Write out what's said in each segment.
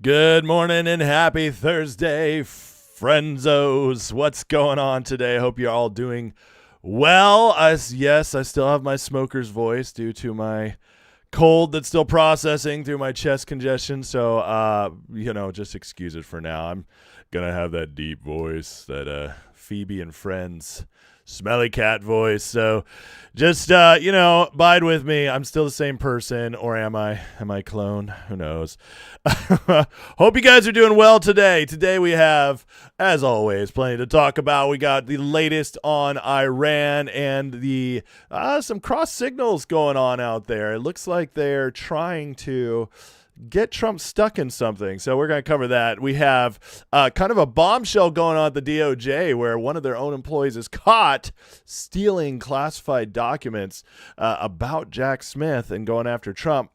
Good morning and happy Thursday, frienzos. What's going on today? I hope you're all doing well. Yes, I still have my smoker's voice due to my cold that's still processing through my chest congestion. So, just excuse it for now. I'm going to have that deep voice, that Phoebe and Friends smelly cat voice. So just, bide with me. I'm still the same person, or am I? Am I a clone? Who knows? Hope you guys are doing well today. Today we have, as always, plenty to talk about. We got the latest on Iran and the some cross signals going on out there. It looks like they're trying to get Trump stuck in something. So we're going to cover that. We have kind of a bombshell going on at the DOJ where one of their own employees is caught stealing classified documents about Jack Smith and going after Trump.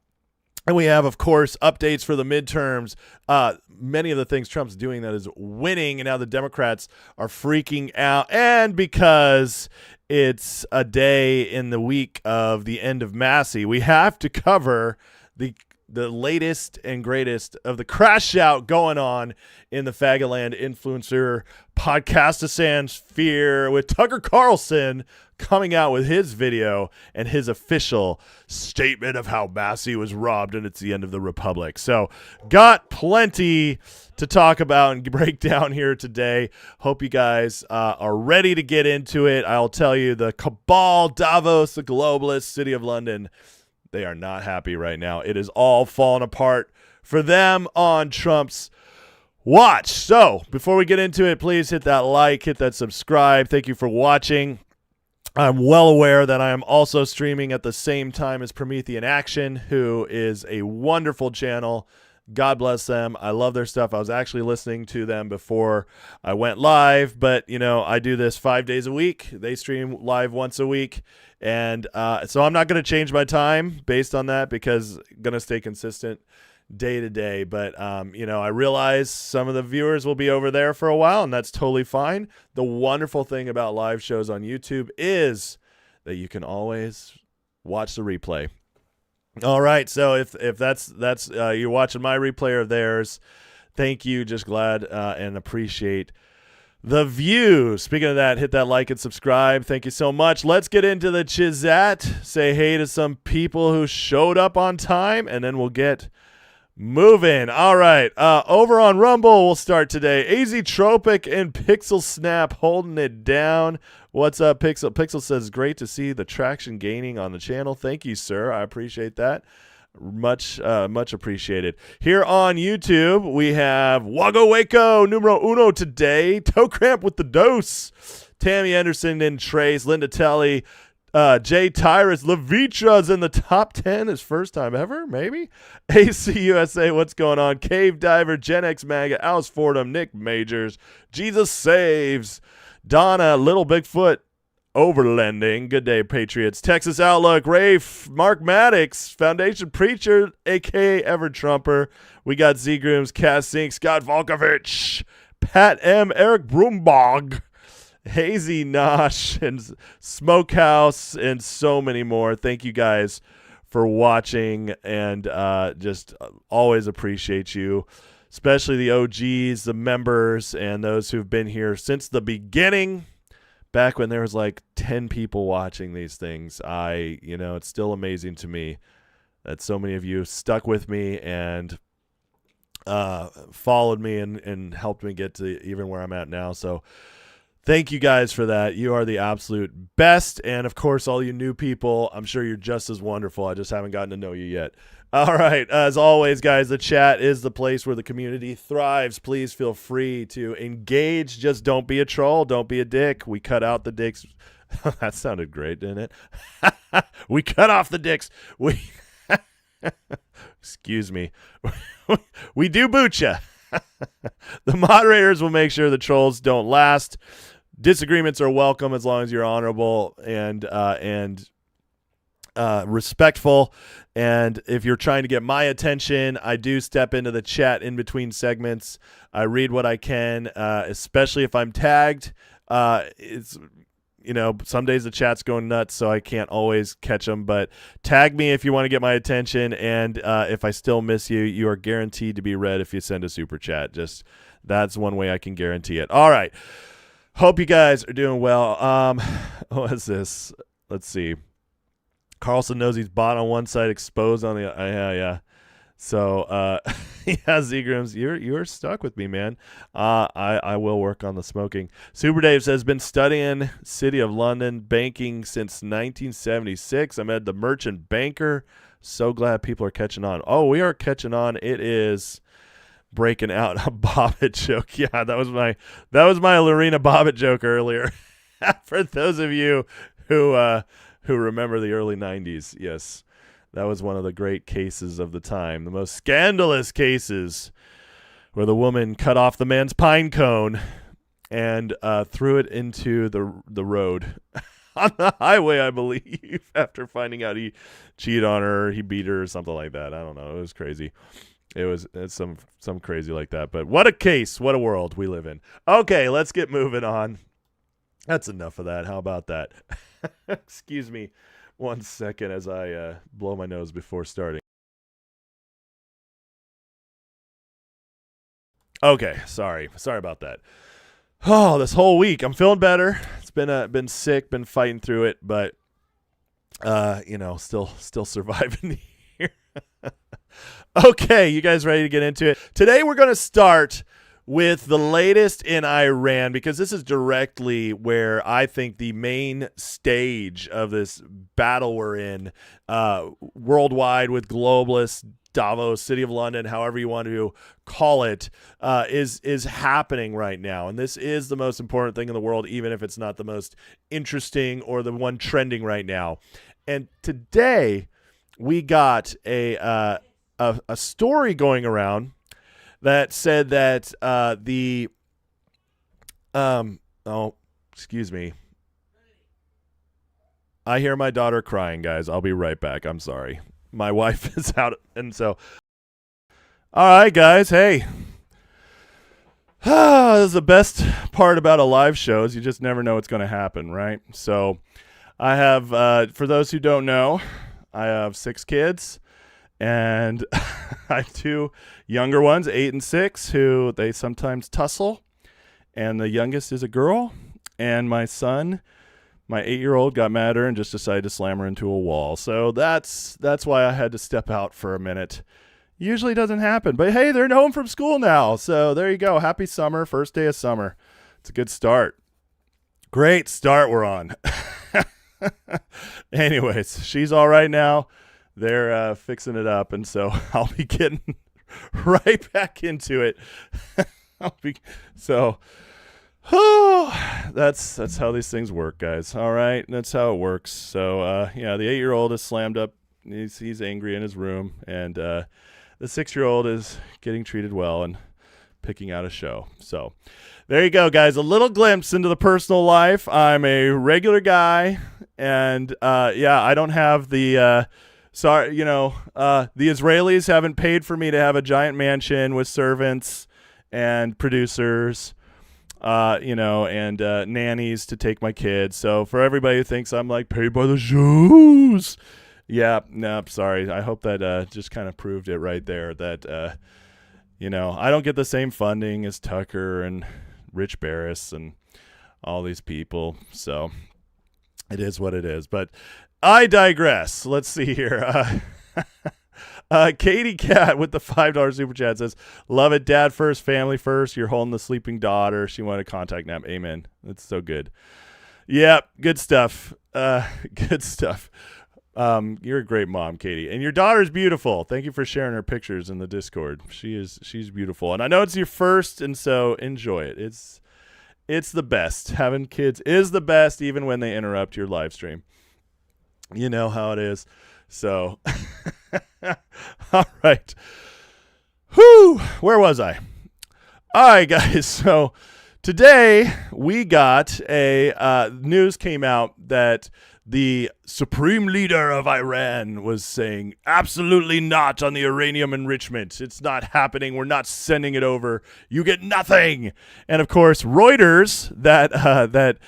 And we have, of course, updates for the midterms. Many of the things Trump's doing that is winning, and now the Democrats are freaking out. And because it's a day in the week of the end of Massey, we have to cover the latest and greatest of the crash out going on in the Fagaland influencer podcastistan sphere with Tucker Carlson coming out with his video and his official statement of how Massey was robbed and it's the end of the republic. So got plenty to talk about and break down here today. Hope you guys are ready to get into it. I'll tell you, the cabal, Davos, the globalists, City of London, they are not happy right now. It is all falling apart for them on Trump's watch. So before we get into it, please hit that like, hit that subscribe. Thank you for watching. I'm well aware that I am also streaming at the same time as Promethean Action, who is a wonderful channel. God bless them. I love their stuff. I was actually listening to them before I went live, but I do this 5 days a week. They stream live once a week. And so I'm not going to change my time based on that because I'm going to stay consistent day to day. But, I realize some of the viewers will be over there for a while, and that's totally fine. The wonderful thing about live shows on YouTube is that you can always watch the replay. All right, so if that's you're watching my replay of theirs, thank you. Just glad and appreciate the views. Speaking of that, hit that like and subscribe. Thank you so much. Let's get into the chizat. Say hey to some people who showed up on time, and then we'll get moving. All right, over on Rumble, we'll start today. AZ Tropic and Pixel Snap holding it down. What's up, Pixel? Pixel says, great to see the traction gaining on the channel. Thank you, sir. I appreciate that. Much appreciated. Here on YouTube, we have Wago Waco, numero uno today. Toe Cramp with the dose. Tammy Anderson and Trace. Linda Telly. Jay Tyrus. Levitra's in the top 10. His first time ever, maybe. AC USA, what's going on? Cave Diver. Gen X Maga. Alice Fordham. Nick Majors. Jesus Saves. Donna, Little Bigfoot, Overlending, Good Day Patriots, Texas Outlook, Rafe, Mark Maddox, Foundation Preacher, a.k.a. Ever Trumper. We got Z Grooms, Cass Sink, Scott Volkovich, Pat M, Eric Broombog, Hazy Nosh, and Smokehouse, and so many more. Thank you guys for watching, and just always appreciate you. Especially the OGs, the members, and those who've been here since the beginning, back when there was like 10 people watching these things. It's still amazing to me that so many of you stuck with me and followed me and helped me get to even where I'm at now. So thank you guys for that. You are the absolute best. And of course, all you new people, I'm sure you're just as wonderful. I just haven't gotten to know you yet. All right. As always, guys, the chat is the place where the community thrives. Please feel free to engage. Just don't be a troll. Don't be a dick. We cut out the dicks. That sounded great, didn't it? We cut off the dicks. Excuse me. We do boot ya. The moderators will make sure the trolls don't last. Disagreements are welcome as long as you're honorable and respectful. And if you're trying to get my attention, I do step into the chat in between segments. I read what I can, especially if I'm tagged. It's some days the chat's going nuts, so I can't always catch them. But tag me if you want to get my attention, and if I still miss you, you are guaranteed to be read if you send a super chat. Just that's one way I can guarantee it. All right. Hope you guys are doing well. What is this? Let's see. Carlson knows he's bought on one side, exposed on the yeah. So, yeah, Zegrams, you're stuck with me, man. I will work on the smoking. Super Dave says, been studying City of London banking since 1976. I'm at the merchant banker. So glad people are catching on. Oh, we are catching on. It is breaking out a Bobbitt joke. Yeah, that was my Lorena Bobbitt joke earlier. For those of you who remember the early 90s, yes. That was one of the great cases of the time, the most scandalous cases, where the woman cut off the man's pine cone and threw it into the road on the highway, I believe, after finding out he cheated on her, he beat her, or something like that. I don't know. It was crazy. It's some crazy like that. But what a case. What a world we live in. Okay, let's get moving on. That's enough of that. How about that? Excuse me. 1 second as I blow my nose before starting. Okay, sorry about that. Oh, this whole week I'm feeling better. It's been sick, been fighting through it, but still surviving here. Okay, you guys ready to get into it? Today we're going to start with the latest in Iran, because this is directly where I think the main stage of this battle we're in worldwide with globalists, Davos, City of London, however you want to call it, is happening right now. And this is the most important thing in the world, even if it's not the most interesting or the one trending right now. And today we got a story going around that said that excuse me. I hear my daughter crying, guys. I'll be right back. I'm sorry. My wife is out, and so. All right, guys. Hey. This is the best part about a live show is you just never know what's going to happen, right? So I have, for those who don't know, I have 6 kids. And I have 2 younger ones, 8 and 6, who they sometimes tussle. And the youngest is a girl. And my son, my 8-year-old, got mad at her and just decided to slam her into a wall. So that's why I had to step out for a minute. Usually doesn't happen. But hey, they're home from school now. So there you go. Happy summer. First day of summer. It's a good start. Great start we're on. Anyways, she's all right now. They're fixing it up, and so I'll be getting right back into it. That's how these things work, guys. All right, that's how it works. So the 8-year-old is slammed up. He's angry in his room, and the 6-year-old is getting treated well and picking out a show. So there you go, guys. A little glimpse into the personal life. I'm a regular guy, and I don't have the. Sorry, the Israelis haven't paid for me to have a giant mansion with servants and producers, and nannies to take my kids. So for everybody who thinks I'm like paid by the Jews, yeah, no, sorry. I hope that just kind of proved it right there that, I don't get the same funding as Tucker and Rich Barris and all these people. So it is what it is. But I digress. Let's see here. Katie Cat with the $5 super chat says, love it. Dad first, family first. You're holding the sleeping daughter. She wanted a contact nap. Amen. That's so good. Yeah, good stuff. Good stuff. You're a great mom, Katie. And your daughter's beautiful. Thank you for sharing her pictures in the Discord. She's beautiful. And I know it's your first, and so enjoy it. It's the best. Having kids is the best, even when they interrupt your live stream. You know how it is. So, all right. Whew, where was I? All right, guys. So today we got news came out that the supreme leader of Iran was saying, absolutely not on the uranium enrichment. It's not happening. We're not sending it over. You get nothing. And of course, Reuters, that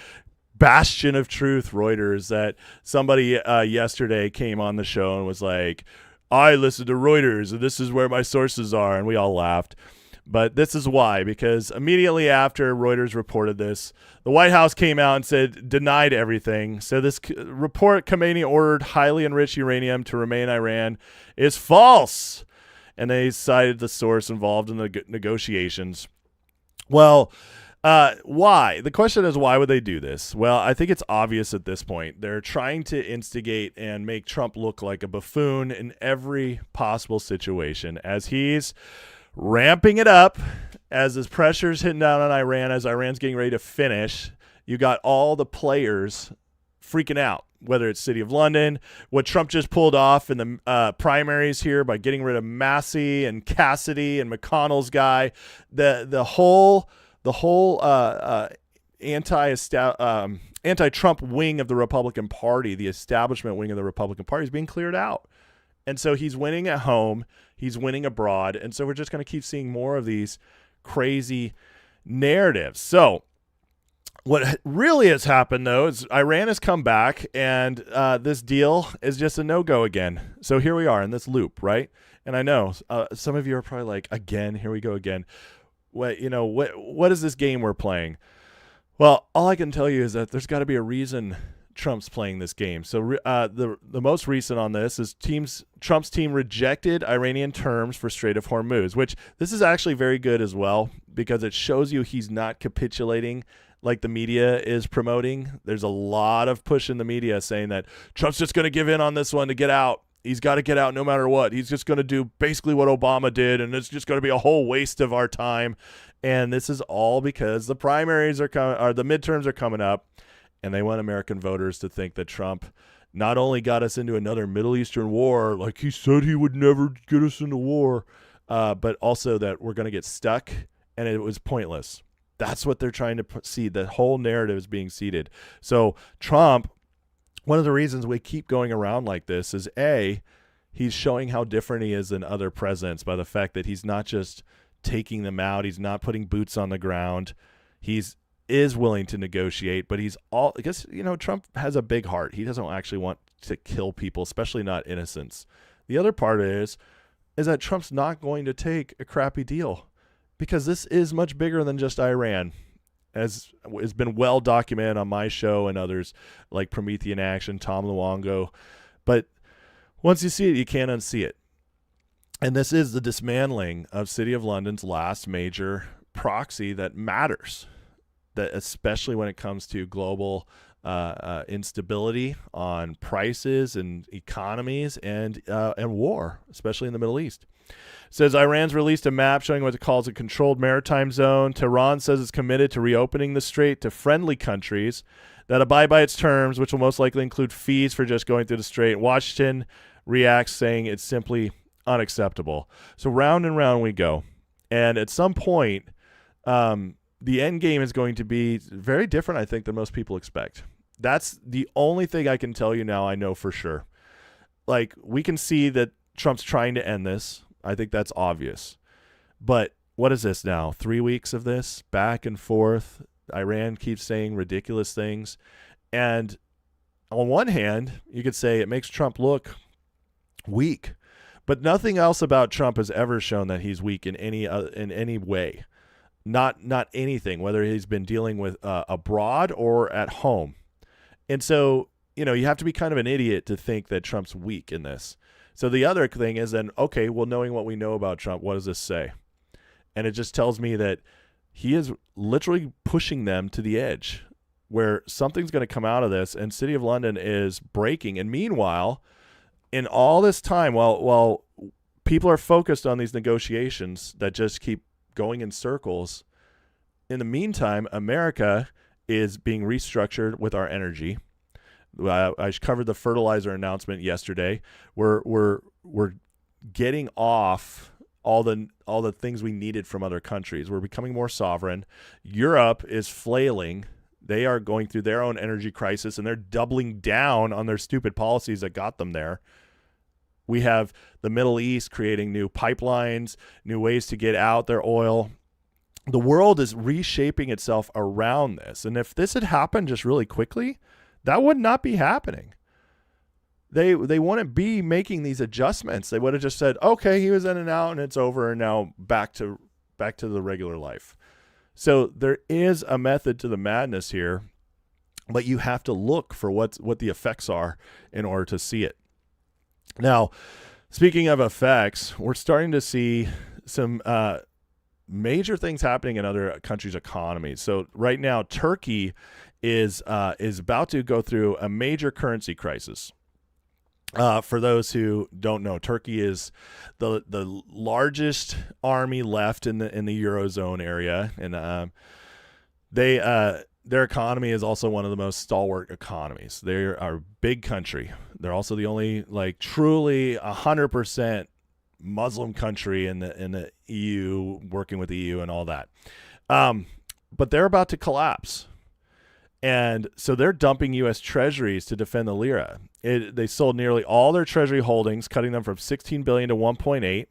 bastion of truth, Reuters, that somebody yesterday came on the show and was like, I listened to Reuters and this is where my sources are. And we all laughed. But this is why, because immediately after Reuters reported this, the White House came out and said, denied everything. So this report, Khomeini ordered highly enriched uranium to remain in Iran, is false. And they cited the source involved in the negotiations. Well, why? The question is, why would they do this? Well, I think it's obvious at this point. They're trying to instigate and make Trump look like a buffoon in every possible situation as he's ramping it up, as his pressure's hitting down on Iran, as Iran's getting ready to finish. You got all the players freaking out, whether it's City of London, what Trump just pulled off in the primaries here by getting rid of Massey and Cassidy and McConnell's guy, the whole anti-Trump wing of the Republican Party, the establishment wing of the Republican Party, is being cleared out. And so he's winning at home, he's winning abroad, and so we're just going to keep seeing more of these crazy narratives. So what really has happened, though, is Iran has come back, and this deal is just a no-go again. So here we are in this loop, right? And I know some of you are probably like, again, here we go again. What is this game we're playing? Well, all I can tell you is that there's got to be a reason Trump's playing this game. So the most recent on this is Trump's team rejected Iranian terms for Strait of Hormuz, which this is actually very good as well, because it shows you he's not capitulating like the media is promoting. There's a lot of push in the media saying that Trump's just going to give in on this one to get out. He's got to get out no matter what. He's just going to do basically what Obama did, and it's just going to be a whole waste of our time. And this is all because the primaries are coming, or the midterms are coming up, and they want American voters to think that Trump not only got us into another Middle Eastern war, like he said he would never get us into war, but also that we're going to get stuck, and it was pointless. That's what they're trying to seed. The whole narrative is being seeded. So Trump, one of the reasons we keep going around like this is, A, he's showing how different he is than other presidents by the fact that he's not just taking them out. He's not putting boots on the ground. Is willing to negotiate, but I guess, Trump has a big heart. He doesn't actually want to kill people, especially not innocents. The other part is that Trump's not going to take a crappy deal, because this is much bigger than just Iran, as has been well documented on my show and others like Promethean Action, Tom Luongo. But once you see it, you can't unsee it. And this is the dismantling of City of London's last major proxy that matters, that especially when it comes to global instability on prices and economies and war, especially in the Middle East. It says Iran's released a map showing what it calls a controlled maritime zone. Tehran says it's committed to reopening the strait to friendly countries that abide by its terms, which will most likely include fees for just going through the strait. Washington reacts, saying it's simply unacceptable. So round and round we go. And at some point, the end game is going to be very different, I think, than most people expect. That's the only thing I can tell you now I know for sure. Like, we can see that Trump's trying to end this. I think that's obvious. But what is this now? 3 weeks of this? Back and forth. Iran keeps saying ridiculous things. And on one hand, you could say it makes Trump look weak. But nothing else about Trump has ever shown that he's weak in any way. Not anything, whether he's been dealing with abroad or at home. And so, you have to be kind of an idiot to think that Trump's weak in this. So the other thing is then, okay, well, knowing what we know about Trump, what does this say? And it just tells me that he is literally pushing them to the edge where something's going to come out of this, and City of London is breaking. And meanwhile, in all this time, while people are focused on these negotiations that just keep going in circles, in the meantime, America is being restructured with our energy. I covered the fertilizer announcement yesterday. We're getting off all the things we needed from other countries. We're becoming more sovereign. Europe is flailing. They are going through their own energy crisis, and they're doubling down on their stupid policies that got them there. We have the Middle East creating new pipelines, new ways to get out their oil. the world is reshaping itself around this. And if this had happened just really quickly, that would not be happening. They wouldn't be making these adjustments. They would have just said, okay, he was in and out and it's over, and now back to the regular life. So there is a method to the madness here, but you have to look for what the effects are in order to see it. Now, speaking of effects, we're starting to see some major things happening in other countries' economies. So right now, Turkey is about to go through a major currency crisis. For those who don't know, Turkey is the largest army left in the Eurozone area, and their economy is also one of the most stalwart economies. They are a big country. They're also the only truly 100% Muslim country in the EU, working with the EU and all that. But they're about to collapse. And so they're dumping U.S. treasuries to defend the lira. They sold nearly all their treasury holdings, cutting them from $16 billion to $1.8 billion.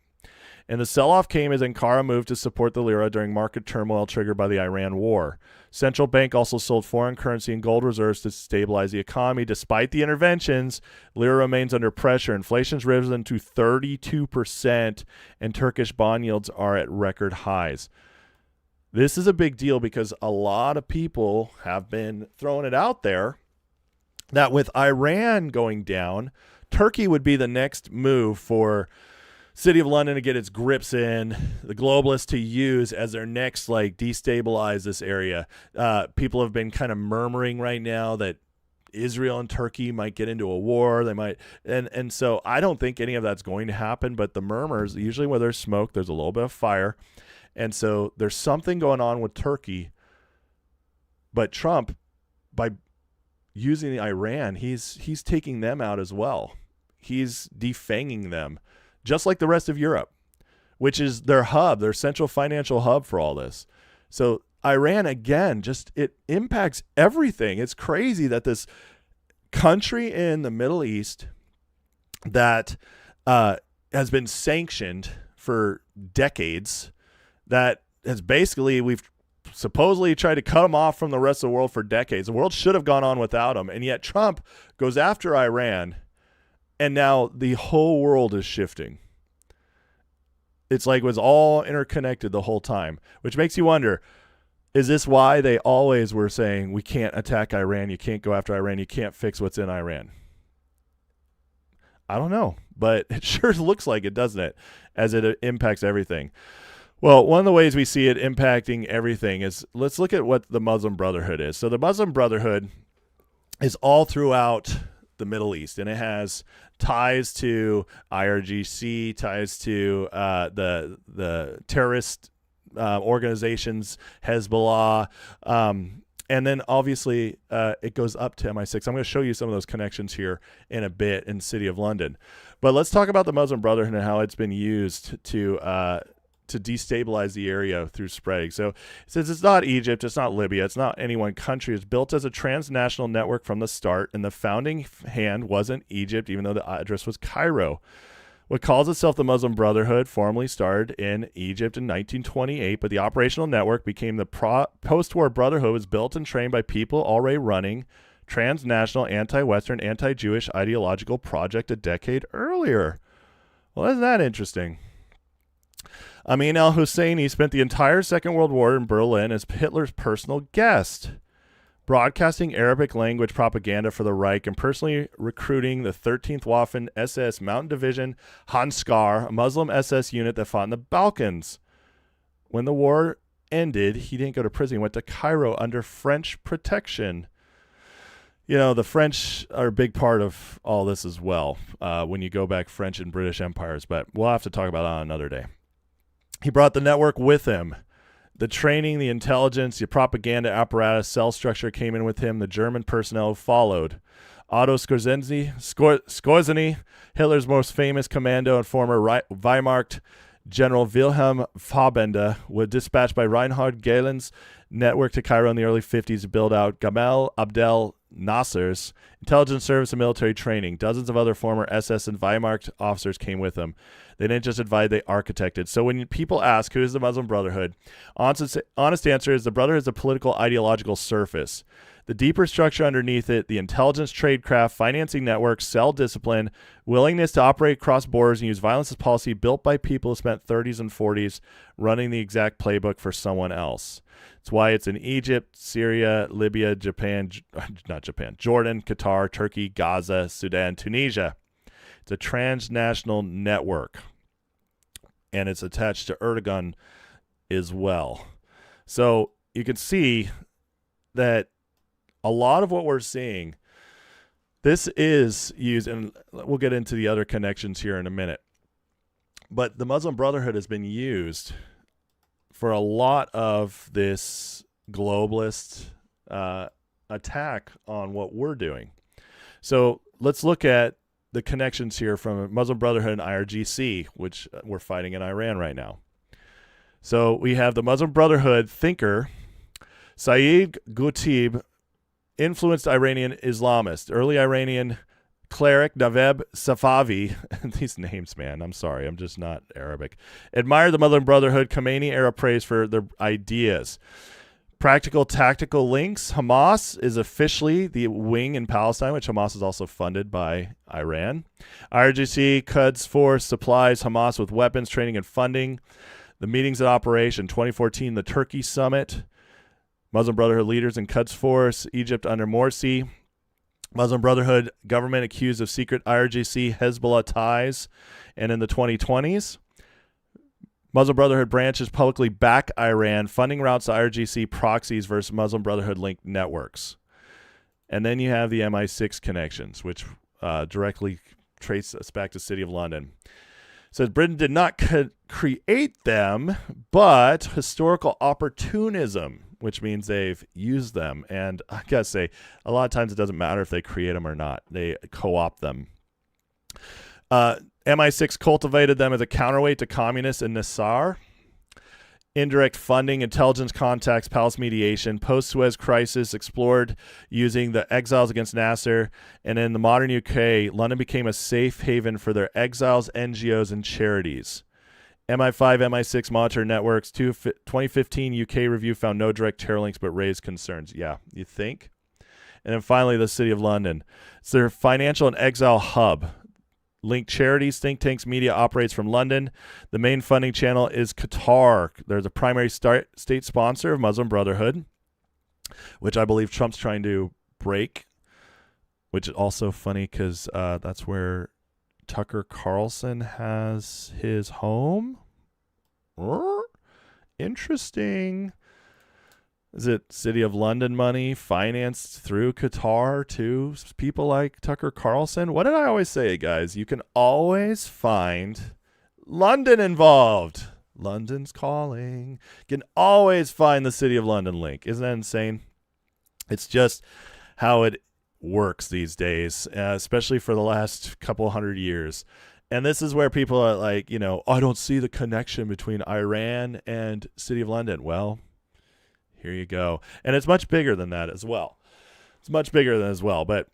And the sell-off came as Ankara moved to support the lira during market turmoil triggered by the Iran war. Central bank also sold foreign currency and gold reserves to stabilize the economy. Despite the interventions, lira remains under pressure. Inflation's risen to 32%, and Turkish bond yields are at record highs. This is a big deal because a lot of people have been throwing it out there that with Iran going down, Turkey would be the next move for City of London to get its grips in, the globalists to use as their next, destabilize this area. People have been kind of murmuring right now that Israel and Turkey might get into a war. They might, and so I don't think any of that's going to happen, but the murmurs, usually where there's smoke, there's a little bit of fire. And so there's something going on with Turkey, but Trump, by using the Iran, he's taking them out as well. He's defanging them, just like the rest of Europe, which is their hub, their central financial hub for all this. So Iran, again, it impacts everything. It's crazy that this country in the Middle East that has been sanctioned for decades, that has basically, we've supposedly tried to cut them off from the rest of the world for decades. The world should have gone on without them. And yet Trump goes after Iran, and now the whole world is shifting. It's like it was all interconnected the whole time, which makes you wonder, is this why they always were saying, we can't attack Iran, you can't go after Iran, you can't fix what's in Iran? I don't know, but it sure looks like it, doesn't it, as it impacts everything. Well, one of the ways we see it impacting everything is, let's look at what the Muslim Brotherhood is. So the Muslim Brotherhood is all throughout the Middle East, and it has ties to IRGC, ties to the terrorist organizations, Hezbollah, and then obviously it goes up to MI6. I'm going to show you some of those connections here in a bit in the City of London. But let's talk about the Muslim Brotherhood and how it's been used to destabilize the area through spreading. So it says it's not Egypt, it's not Libya, it's not any one country. It's built as a transnational network from the start, and the founding hand wasn't Egypt, even though the address was Cairo. What calls itself the Muslim Brotherhood formally started in Egypt in 1928, but the operational network became the post-war brotherhood, was built and trained by people already running transnational, anti-Western, anti-Jewish ideological project a decade earlier. Well, isn't that interesting? Amin al-Husseini spent the entire Second World War in Berlin as Hitler's personal guest, broadcasting Arabic language propaganda for the Reich and personally recruiting the 13th Waffen SS Mountain Division Hanskar, a Muslim SS unit that fought in the Balkans. When the war ended, he didn't go to prison. He went to Cairo under French protection. You know, the French are a big part of all this as well, when you go back French and British empires, but we'll have to talk about that on another day. He brought the network with him. The training, the intelligence, the propaganda apparatus, cell structure came in with him. The German personnel followed. Otto Skorzeny, Hitler's most famous commando and former Wehrmacht General Wilhelm Fabende, was dispatched by Reinhard Gehlen's network to Cairo in the early 50s to build out Gamal Abdel Nasser's intelligence service and military training. Dozens of other former SS and Wehrmacht officers came with him. They didn't just advise, they architected. So when people ask, who is the Muslim Brotherhood? Honest answer is the Brotherhood is a political ideological surface. The deeper structure underneath it, the intelligence, tradecraft, financing networks, cell discipline, willingness to operate across borders and use violence as policy built by people who spent 30s and 40s running the exact playbook for someone else. It's why it's in Egypt, Syria, Libya, Jordan, Qatar, Turkey, Gaza, Sudan, Tunisia. It's a transnational network, and it's attached to Erdogan as well. So you can see that a lot of what we're seeing, this is used, and we'll get into the other connections here in a minute, but the Muslim Brotherhood has been used for a lot of this globalist attack on what we're doing. So let's look at the connections here from Muslim Brotherhood and IRGC, which we're fighting in Iran right now. So we have the Muslim Brotherhood thinker, Saeed Qutb, influenced Iranian Islamist, early Iranian cleric Naveb Safavi, these names, man, I'm sorry, I'm just not Arabic, admired the Muslim Brotherhood, Khomeini era praise for their ideas. Practical tactical links, Hamas is officially the wing in Palestine, which Hamas is also funded by Iran. IRGC, Quds Force supplies Hamas with weapons, training, and funding. The meetings at Operation 2014, the Turkey Summit, Muslim Brotherhood leaders in Quds Force, Egypt under Morsi. Muslim Brotherhood government accused of secret IRGC Hezbollah ties. And in the 2020s, Muslim Brotherhood branches publicly back Iran, funding routes to IRGC proxies versus Muslim Brotherhood linked networks. And then you have the MI6 connections, which directly trace us back to the City of London. So Britain did not create them, but historical opportunism, which means they've used them. And I gotta say, a lot of times it doesn't matter if they create them or not. They co-opt them. MI6 cultivated them as a counterweight to communists in Nasser. Indirect funding, intelligence contacts, palace mediation, post-Suez crisis explored using the exiles against Nasser. And in the modern UK, London became a safe haven for their exiles, NGOs, and charities. MI5, MI6 monitor networks. 2015 UK review found no direct terror links but raised concerns. Yeah, you think? And then finally, the City of London. It's their financial and exile hub. Linked charities, think tanks, media operates from London. The main funding channel is Qatar. There's a primary state sponsor of Muslim Brotherhood, which I believe Trump's trying to break, which is also funny because that's where Tucker Carlson has his home. Interesting. Is it City of London money financed through Qatar to people like Tucker Carlson? What did I always say, guys? You can always find London involved. London's calling. You can always find the City of London link. Isn't that insane? It's just how it works these days, especially for the last couple hundred years. And this is where people are like, I don't see the connection between Iran and City of London. Well, here you go. And it's much bigger than that as well. But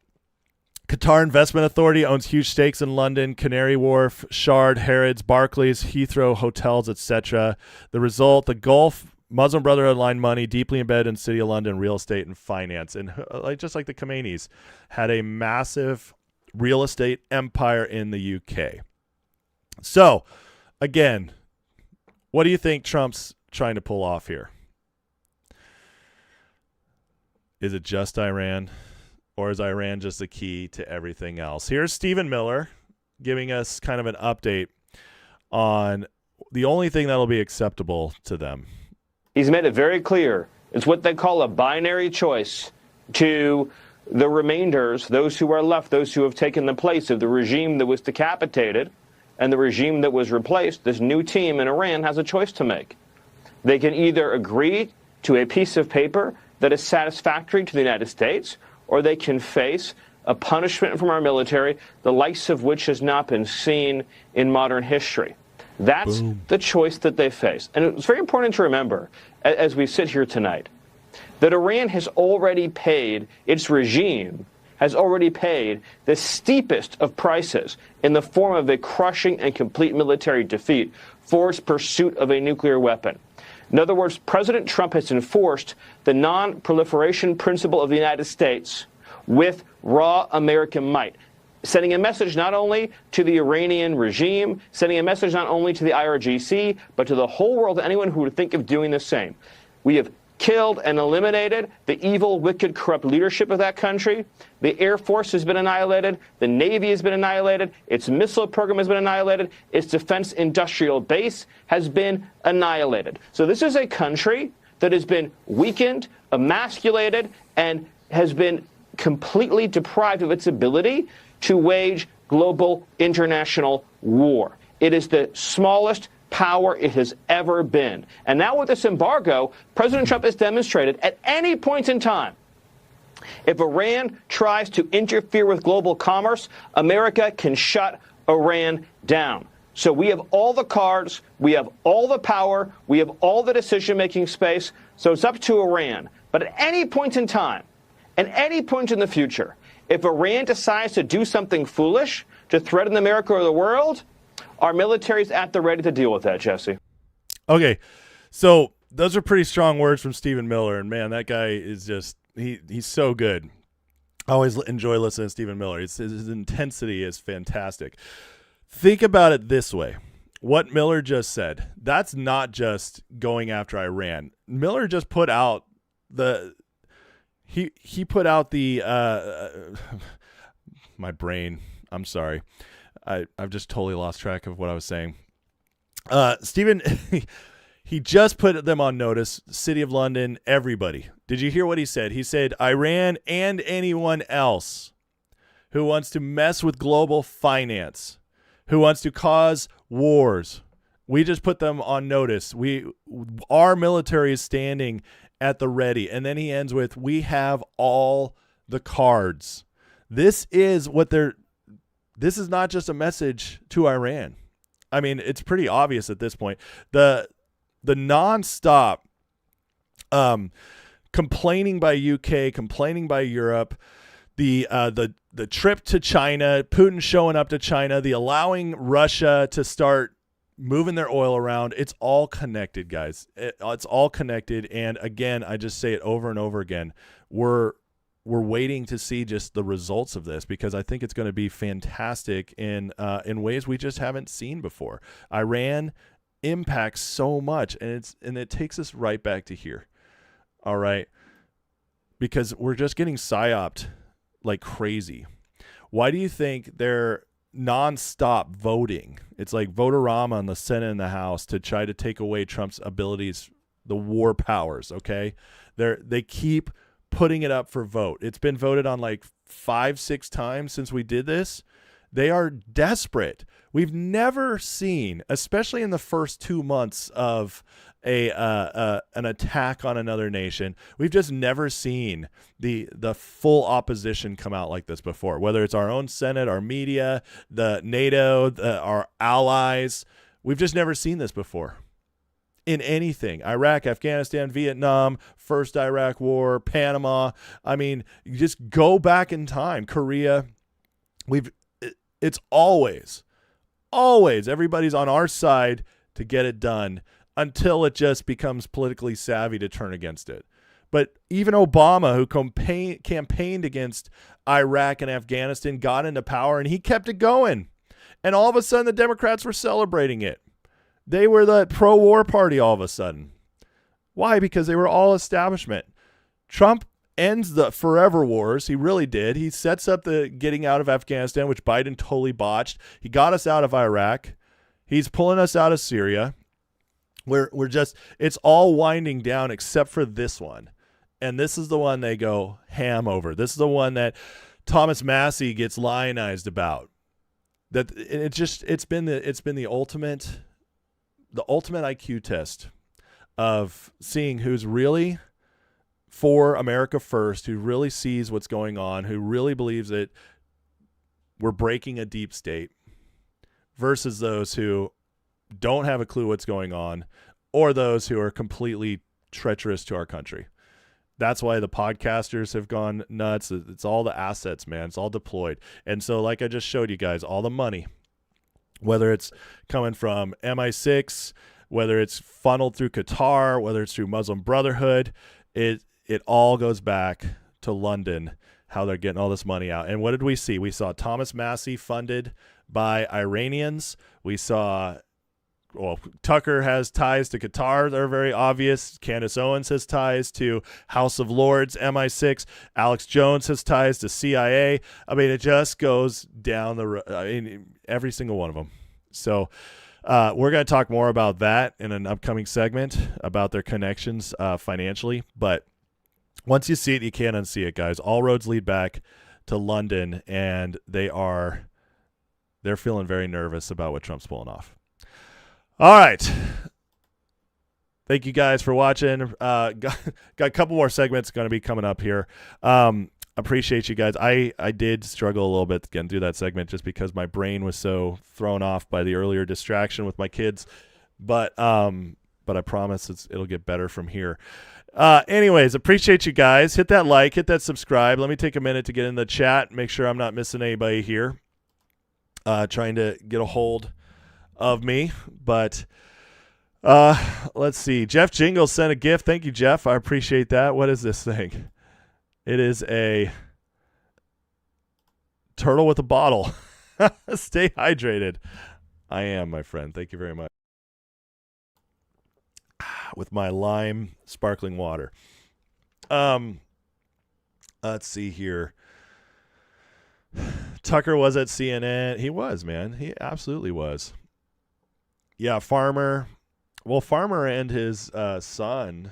Qatar Investment Authority owns huge stakes in London, Canary Wharf, Shard, Harrods, Barclays, Heathrow, hotels, etc. The result, the Gulf, Muslim Brotherhood line money deeply embedded in City of London real estate and finance. And just like the Khomeinis, had a massive real estate empire in the UK. So, again, what do you think Trump's trying to pull off here? Is it just Iran, or is Iran just the key to everything else? Here's Stephen Miller giving us kind of an update on the only thing that'll be acceptable to them. He's made it very clear. It's what they call a binary choice to the remainders, those who are left, those who have taken the place of the regime that was decapitated and the regime that was replaced. This new team in Iran has a choice to make. They can either agree to a piece of paper that is satisfactory to the United States, or they can face a punishment from our military, the likes of which has not been seen in modern history. That's the choice that they face. And it's very important to remember, as we sit here tonight, that Iran has already paid, its regime has already paid the steepest of prices in the form of a crushing and complete military defeat for its pursuit of a nuclear weapon. In other words, President Trump has enforced the non-proliferation principle of the United States with raw American might, sending a message not only to the Iranian regime, sending a message not only to the IRGC, but to the whole world, anyone who would think of doing the same. We have killed and eliminated the evil, wicked, corrupt leadership of that country. The Air Force has been annihilated. The Navy has been annihilated. Its missile program has been annihilated. Its defense industrial base has been annihilated. So this is a country that has been weakened, emasculated, and has been completely deprived of its ability to wage global international war. It is the smallest power it has ever been. And now with this embargo, President Trump has demonstrated at any point in time, if Iran tries to interfere with global commerce, America can shut Iran down. So we have all the cards, we have all the power, we have all the decision-making space, so it's up to Iran. But at any point in time, at any point in the future, if Iran decides to do something foolish to threaten America or the world, our military's at the ready to deal with that, Jesse. Okay, so those are pretty strong words from Stephen Miller, and man, that guy is just he's so good. I always enjoy listening to Stephen Miller. His intensity is fantastic. Think about it this way. What Miller just said, that's not just going after Iran. Miller just put out he put out the my brain. I'm sorry. I've just totally lost track of what I was saying. Stephen, he just put them on notice, City of London, everybody. Did you hear what he said? He said, Iran and anyone else who wants to mess with global finance, who wants to cause wars, we just put them on notice. Our military is standing at the ready. And then he ends with, we have all the cards. This is not just a message to Iran. I mean, it's pretty obvious at this point. The nonstop complaining by UK, complaining by Europe, the trip to China, Putin showing up to China, the allowing Russia to start moving their oil around. It's all connected, guys. It's all connected. And again, I just say it over and over again. We're waiting to see just the results of this, because I think it's going to be fantastic in ways we just haven't seen before. Iran impacts so much, and it takes us right back to here. All right, because we're just getting psyoped like crazy. Why do you think they're nonstop voting? It's like vote-a-rama in the Senate and the House to try to take away Trump's abilities, the war powers. Okay, they keep putting it up for vote. It's been voted on like 5-6 times since we did this. They are desperate. We've never seen, especially in the first 2 months of an attack on another nation, we've just never seen the full opposition come out like this before. Whether it's our own Senate, our media, the NATO, our allies, we've just never seen this before. In anything. Iraq, Afghanistan, Vietnam, first Iraq war, Panama. I mean, you just go back in time. Korea. It's always everybody's on our side to get it done until it just becomes politically savvy to turn against it. But even Obama, who campaigned against Iraq and Afghanistan, got into power and he kept it going. And all of a sudden the Democrats were celebrating it. They were the pro-war party all of a sudden. Why? Because they were all establishment. Trump ends the forever wars. He really did. He sets up the getting out of Afghanistan, which Biden totally botched. He got us out of Iraq. He's pulling us out of Syria. It's all winding down except for this one. And this is the one they go ham over. This is the one that Thomas Massey gets lionized about. That it's been the ultimate IQ test of seeing who's really for America first, who really sees what's going on, who really believes that we're breaking a deep state, versus those who don't have a clue what's going on, or those who are completely treacherous to our country. That's why the podcasters have gone nuts. It's all the assets, man. It's all deployed. And so, like I just showed you guys, all the money, whether it's coming from MI6, whether it's funneled through Qatar, whether it's through Muslim Brotherhood, it all goes back to London, how they're getting all this money out. And what did we see? We saw Thomas Massey funded by Iranians. We saw, well, Tucker has ties to Qatar. They're very obvious. Candace Owens has ties to House of Lords, MI6. Alex Jones has ties to CIA. I mean, it just goes down the road. I mean, every single one of them. So we're going to talk more about that in an upcoming segment about their connections financially. But once you see it, you can't unsee it, guys. All roads lead back to London, and they're feeling very nervous about what Trump's pulling off. All right. Thank you guys for watching. Got a couple more segments going to be coming up here. Appreciate you guys. I did struggle a little bit getting through that segment just because my brain was so thrown off by the earlier distraction with my kids. But I promise it'll get better from here. Anyways, appreciate you guys. Hit that like, hit that subscribe. Let me take a minute to get in the chat, make sure I'm not missing anybody here. Trying to get a hold of me, but let's see. Jeff Jingles sent a gift. Thank you, Jeff. I appreciate that. What is this thing? It is a turtle with a bottle. Stay hydrated. I am, my friend. Thank you very much. With my lime sparkling water. Let's see here. Tucker was at CNN. He was, man. He absolutely was. Yeah, Farmer. Well, Farmer and his son,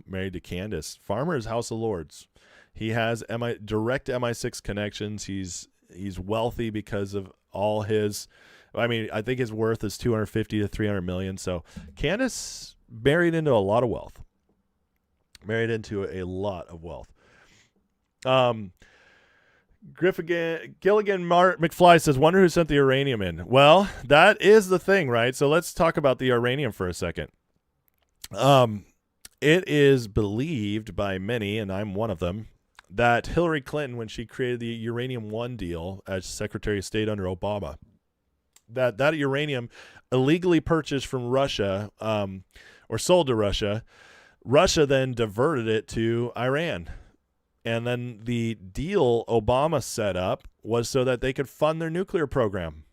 married to Candace. Farmer is House of Lords. He has direct MI6 connections. He's wealthy because of all his. I mean, I think his worth is 250 to 300 million. So Candace married into a lot of wealth. Gilligan McFly says, wonder who sent the uranium in. Well, that is the thing, right? So let's talk about the uranium for a second. It is believed by many, and I'm one of them, that Hillary Clinton, when she created the Uranium One deal as Secretary of State under Obama, that uranium illegally purchased from Russia or sold to Russia, Russia then diverted it to Iran. And then the deal Obama set up was so that they could fund their nuclear program.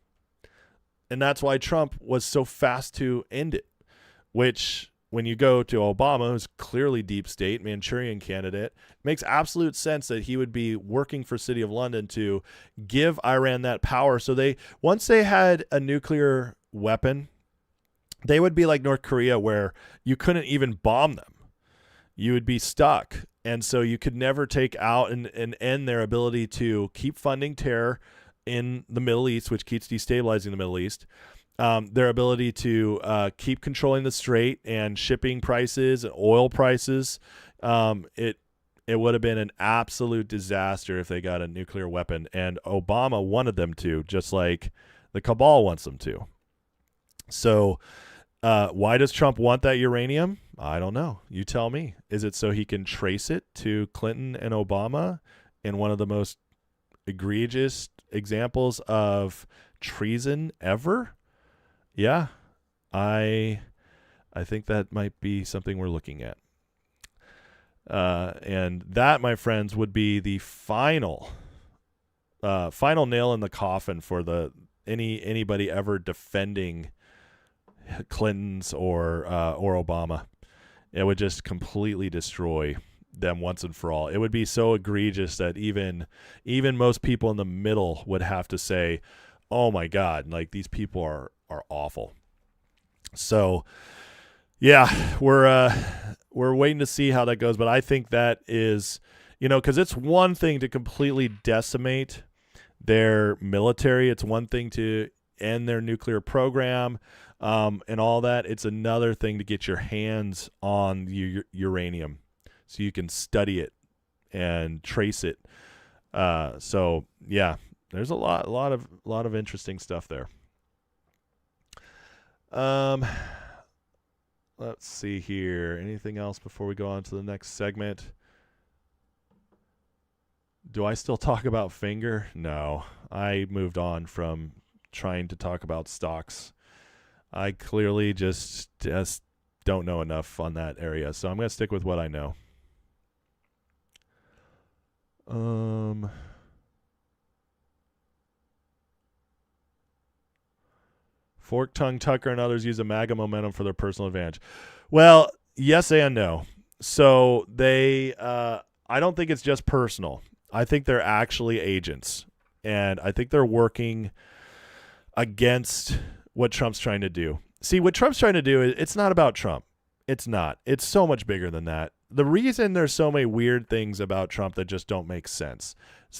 And that's why Trump was so fast to end it, which when you go to Obama, who's clearly deep state, Manchurian candidate, makes absolute sense that he would be working for City of London to give Iran that power. So once they had a nuclear weapon, they would be like North Korea, where you couldn't even bomb them. You would be stuck. And so you could never take out and end their ability to keep funding terror in the Middle East, which keeps destabilizing the Middle East. Their ability to keep controlling the strait and shipping prices and oil prices. It would have been an absolute disaster if they got a nuclear weapon. And Obama wanted them to, just like the cabal wants them to. So why does Trump want that uranium? I don't know. You tell me. Is it so he can trace it to Clinton and Obama in one of the most egregious examples of treason ever? Yeah, I think that might be something we're looking at. And that, my friends, would be the final nail in the coffin for anybody ever defending Clinton's or Obama. It would just completely destroy them once and for all. It would be so egregious that even most people in the middle would have to say, "Oh my God, like these people are awful." So, yeah, we're waiting to see how that goes. But I think that is, because it's one thing to completely decimate their military. It's one thing to end their nuclear program. And all that. It's another thing to get your hands on the uranium so you can study it and trace it. So yeah, there's a lot of interesting stuff there. Let's see here. Anything else before we go on to the next segment? Do I still talk about finger? No. I moved on from trying to talk about stocks. I clearly just don't know enough on that area, so I'm going to stick with what I know. Fork tongue Tucker and others use a MAGA momentum for their personal advantage. Well, yes and no. So they, I don't think it's just personal. I think they're actually agents, and I think they're working against what Trump's trying to do. See, what Trump's trying to do, it's not about Trump. It's not. It's so much bigger than that. The reason there's so many weird things about Trump that just don't make sense,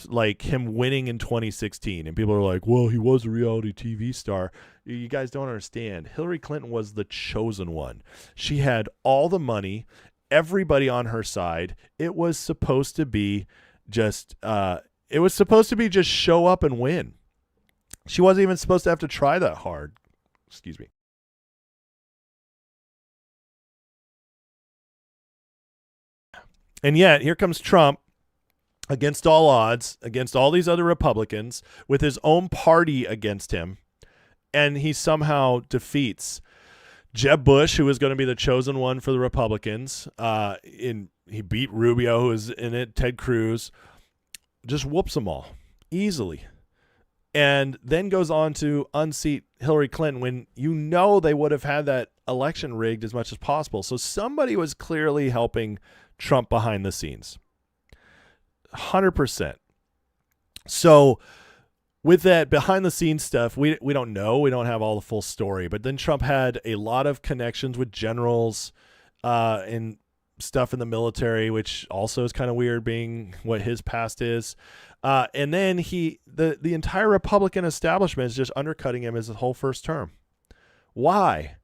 like him winning in 2016, and people are like, well, he was a reality TV star. You guys don't understand. Hillary Clinton was the chosen one. She had all the money, everybody on her side. It was supposed to be just show up and win. She wasn't even supposed to have to try that hard. Excuse me. And yet, here comes Trump against all odds, against all these other Republicans, with his own party against him, and he somehow defeats Jeb Bush, who was going to be the chosen one for the Republicans. He beat Rubio, who was in it, Ted Cruz, just whoops them all easily. And then goes on to unseat Hillary Clinton when you know they would have had that election rigged as much as possible. So somebody was clearly helping Trump behind the scenes. 100%. So with that behind the scenes stuff, we don't know. We don't have all the full story. But then Trump had a lot of connections with generals and stuff in the military, which also is kind of weird being what his past is. And then the entire Republican establishment is just undercutting him as his whole first term. Why?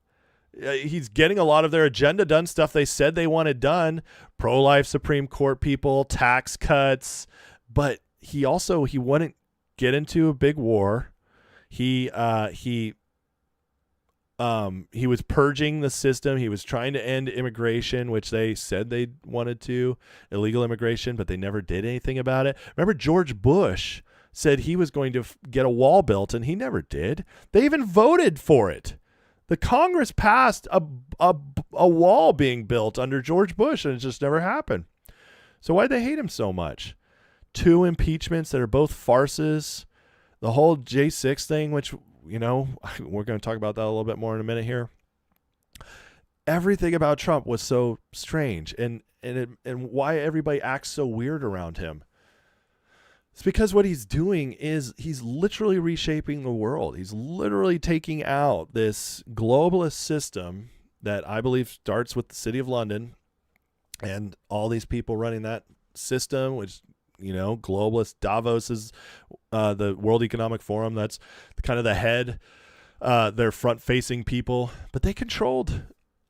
He's getting a lot of their agenda done, stuff they said they wanted done, pro-life Supreme Court people, tax cuts, but he wouldn't get into a big war. He was purging the system. He was trying to end immigration, which they said they wanted to, illegal immigration, but they never did anything about it. Remember, George Bush said he was going to get a wall built, and he never did. They even voted for it. The Congress passed a wall being built under George Bush, and it just never happened. So why'd they hate him so much? 2 impeachments that are both farces. The whole J6 thing, which, you know, we're going to talk about that a little bit more in a minute here. Everything about Trump was so strange, and why everybody acts so weird around him. It's because what he's doing is he's literally reshaping the world. He's literally taking out this globalist system that I believe starts with the City of London and all these people running that system, which, you know, globalist. Davos is the World Economic Forum. That's kind of the head. They're front-facing people, but they controlled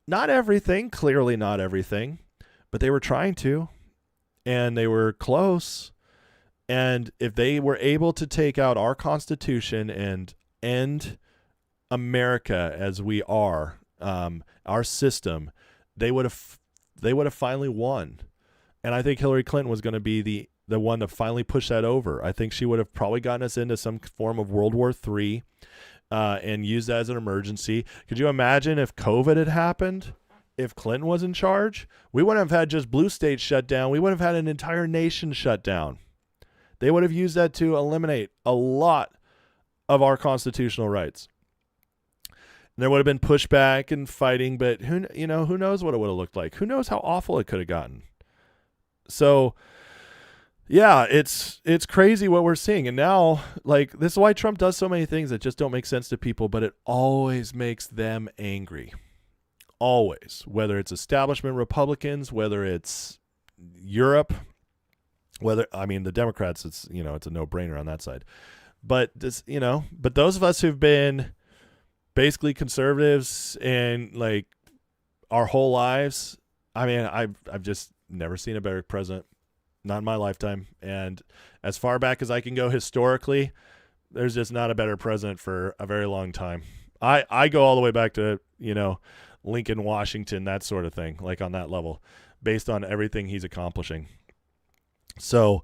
not everything, clearly not everything, but they were trying to, and they were close. And if they were able to take out our Constitution and end America as we are, our system, they would have finally won. And I think Hillary Clinton was going to be the one to finally push that over. I think she would have probably gotten us into some form of World War III and used that as an emergency. Could you imagine if COVID had happened? If Clinton was in charge? We wouldn't have had just blue states shut down. We would have had an entire nation shut down. They would have used that to eliminate a lot of our constitutional rights. And there would have been pushback and fighting, but who knows what it would have looked like? Who knows how awful it could have gotten? So, yeah, it's crazy what we're seeing. And now, like, this is why Trump does so many things that just don't make sense to people, but it always makes them angry. Always. Whether it's establishment Republicans, whether it's Europe, the Democrats, it's a no-brainer on that side. But but those of us who've been basically conservatives and like our whole lives, I've just never seen a better president, not in my lifetime. And as far back as I can go historically, there's just not a better president for a very long time. I go all the way back to, Lincoln, Washington, that sort of thing, like on that level, based on everything he's accomplishing. So,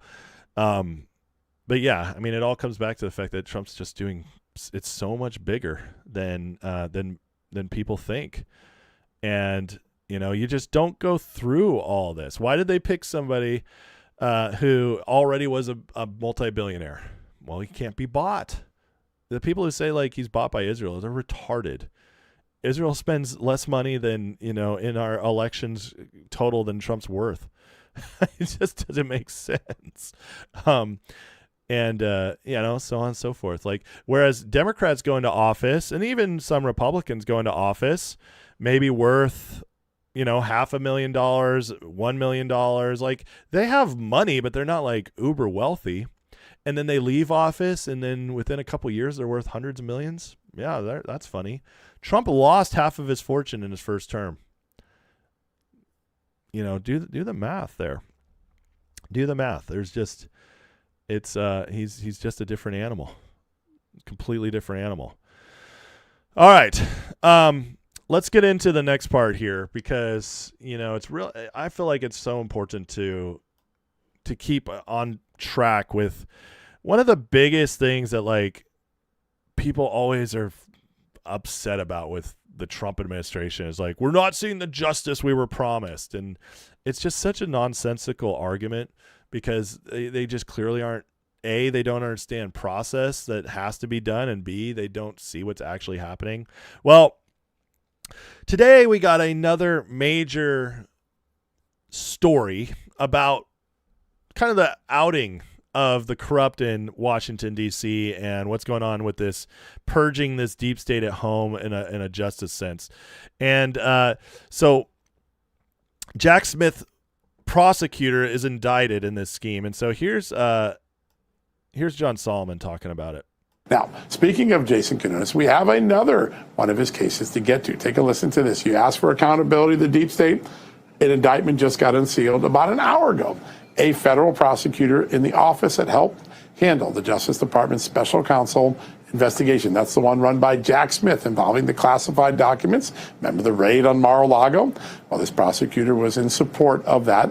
but yeah, I mean, it all comes back to the fact that Trump's just doing, it's so much bigger than people think. And, you know, you just don't go through all this. Why did they pick somebody who already was a multi-billionaire? Well, he can't be bought. The people who say like he's bought by Israel, they're retarded. Israel spends less money than, you know, in our elections total than Trump's worth. It just doesn't make sense. And you know, so on and so forth. Like, whereas Democrats go into office, and even some Republicans go into office, maybe worth, you know, $500,000, $1 million. Like, they have money, but they're not like uber wealthy. And then they leave office, and then within a couple years, they're worth hundreds of millions. Yeah, that's funny. Trump lost half of his fortune in his first term. You know, do the math there. Do the math. There's just, it's he's just a different animal, completely different animal. All right, let's get into the next part here, because, you know, it's real. I feel like it's so important to keep on track with one of the biggest things that, like, people always are upset about with the Trump administration is, like, we're not seeing the justice we were promised. And it's just such a nonsensical argument, because they just clearly aren't, A, they don't understand process that has to be done, and B, they don't see what's actually happening. Well, today we got another major story about kind of the outing of the corrupt in Washington, D.C., and what's going on with this purging this deep state at home in a justice sense. And so Jack Smith, prosecutor, is indicted in this scheme. And so here's John Solomon talking about it. Now, speaking of Jason Kanonis, we have another one of his cases to get to. Take a listen to this. You asked for accountability of the deep state. An indictment just got unsealed about an hour ago. A federal prosecutor in the office that helped handle the Justice Department's special counsel investigation. That's the one run by Jack Smith involving the classified documents. Remember the raid on Mar-a-Lago? Well, this prosecutor was in support of that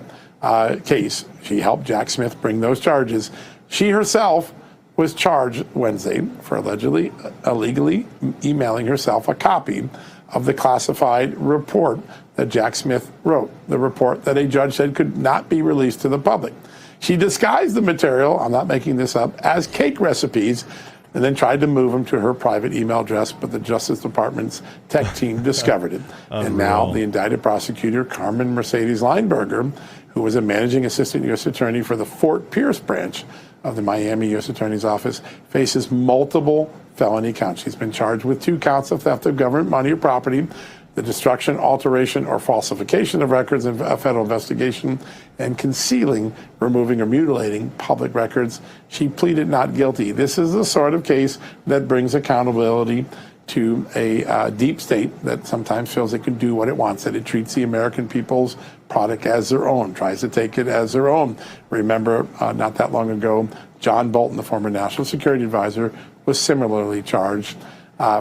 case. She helped Jack Smith bring those charges. She herself was charged Wednesday for allegedly illegally emailing herself a copy of the classified report that Jack Smith wrote, the report that a judge said could not be released to the public. She disguised the material, I'm not making this up, as cake recipes, and then tried to move them to her private email address, but the Justice Department's tech team discovered it. And now the indicted prosecutor, Carmen Mercedes Lineberger, who was a managing assistant U.S. attorney for the Fort Pierce branch of the Miami U.S. Attorney's Office, faces multiple felony counts. She's been charged with 2 counts of theft of government money or property, the destruction, alteration, or falsification of records in a federal investigation, and concealing, removing, or mutilating public records. She pleaded not guilty. This is the sort of case that brings accountability to a deep state that sometimes feels it can do what it wants, that it treats the American people's product as their own, tries to take it as their own. Remember, not that long ago, John Bolton, the former national security advisor, was similarly charged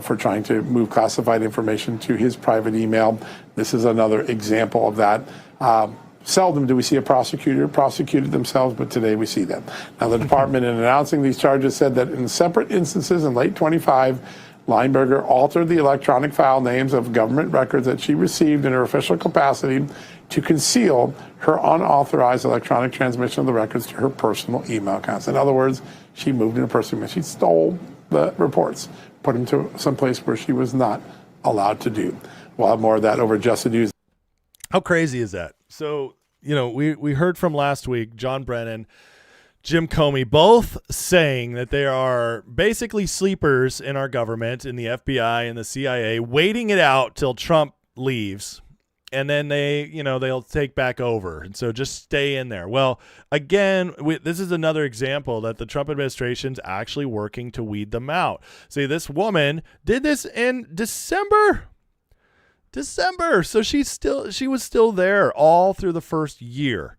for trying to move classified information to his private email. This is another example of that. Seldom do we see a prosecutor prosecuted themselves, but today we see that. Now, the department, in announcing these charges, said that in separate instances in late 25, Lineberger altered the electronic file names of government records that she received in her official capacity to conceal her unauthorized electronic transmission of the records to her personal email accounts. In other words, she moved in a personal email. She stole the reports, put them to someplace where she was not allowed to do. We'll have more of that over Just the News. How crazy is that? So, you know, we heard from last week, John Brennan, Jim Comey, both saying that they are basically sleepers in our government, in the FBI and the CIA, waiting it out till Trump leaves. And then they'll take back over. And so just stay in there. Well, again, this is another example that the Trump administration's actually working to weed them out. See, this woman did this in December. So she was still there all through the first year.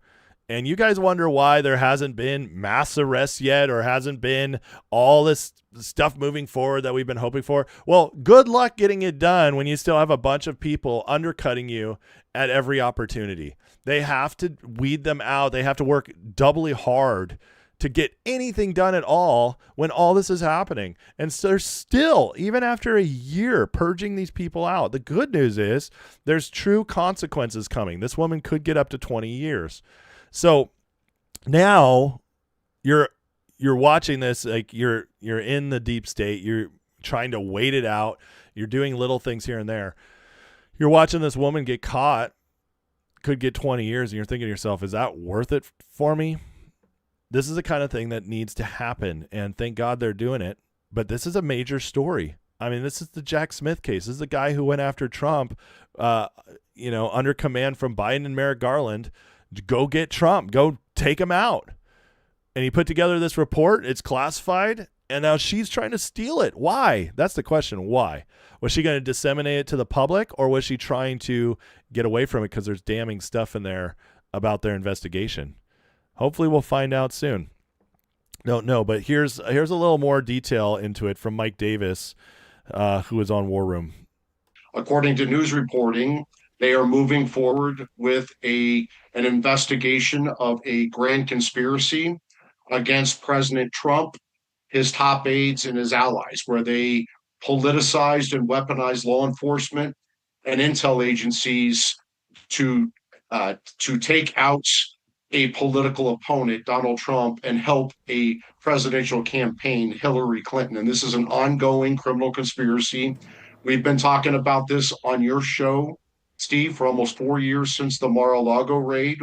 And you guys wonder why there hasn't been mass arrests yet or hasn't been all this stuff moving forward that we've been hoping for. Well, good luck getting it done when you still have a bunch of people undercutting you at every opportunity. They have to weed them out. They have to work doubly hard to get anything done at all when all this is happening. And so they're still, even after a year, purging these people out. The good news is there's true consequences coming. This woman could get up to 20 years. So now you're watching this, like you're in the deep state. You're trying to wait it out. You're doing little things here and there. You're watching this woman get caught, could get 20 years, and you're thinking to yourself, is that worth it for me? This is the kind of thing that needs to happen, and thank God they're doing it. But this is a major story. I mean, this is the Jack Smith case. This is the guy who went after Trump, under command from Biden and Merrick Garland. Go get Trump. Go take him out. And he put together this report. It's classified. And now she's trying to steal it. Why? That's the question. Why? Was she going to disseminate it to the public, or was she trying to get away from it because there's damning stuff in there about their investigation? Hopefully we'll find out soon. Don't know, but here's a little more detail into it from Mike Davis, who was on War Room. According to news reporting, they are moving forward with an investigation of a grand conspiracy against President Trump, his top aides, and his allies, where they politicized and weaponized law enforcement and intel agencies to take out a political opponent, Donald Trump, and help a presidential campaign, Hillary Clinton. And this is an ongoing criminal conspiracy. We've been talking about this on your show, Steve, for almost 4 years since the Mar-a-Lago raid.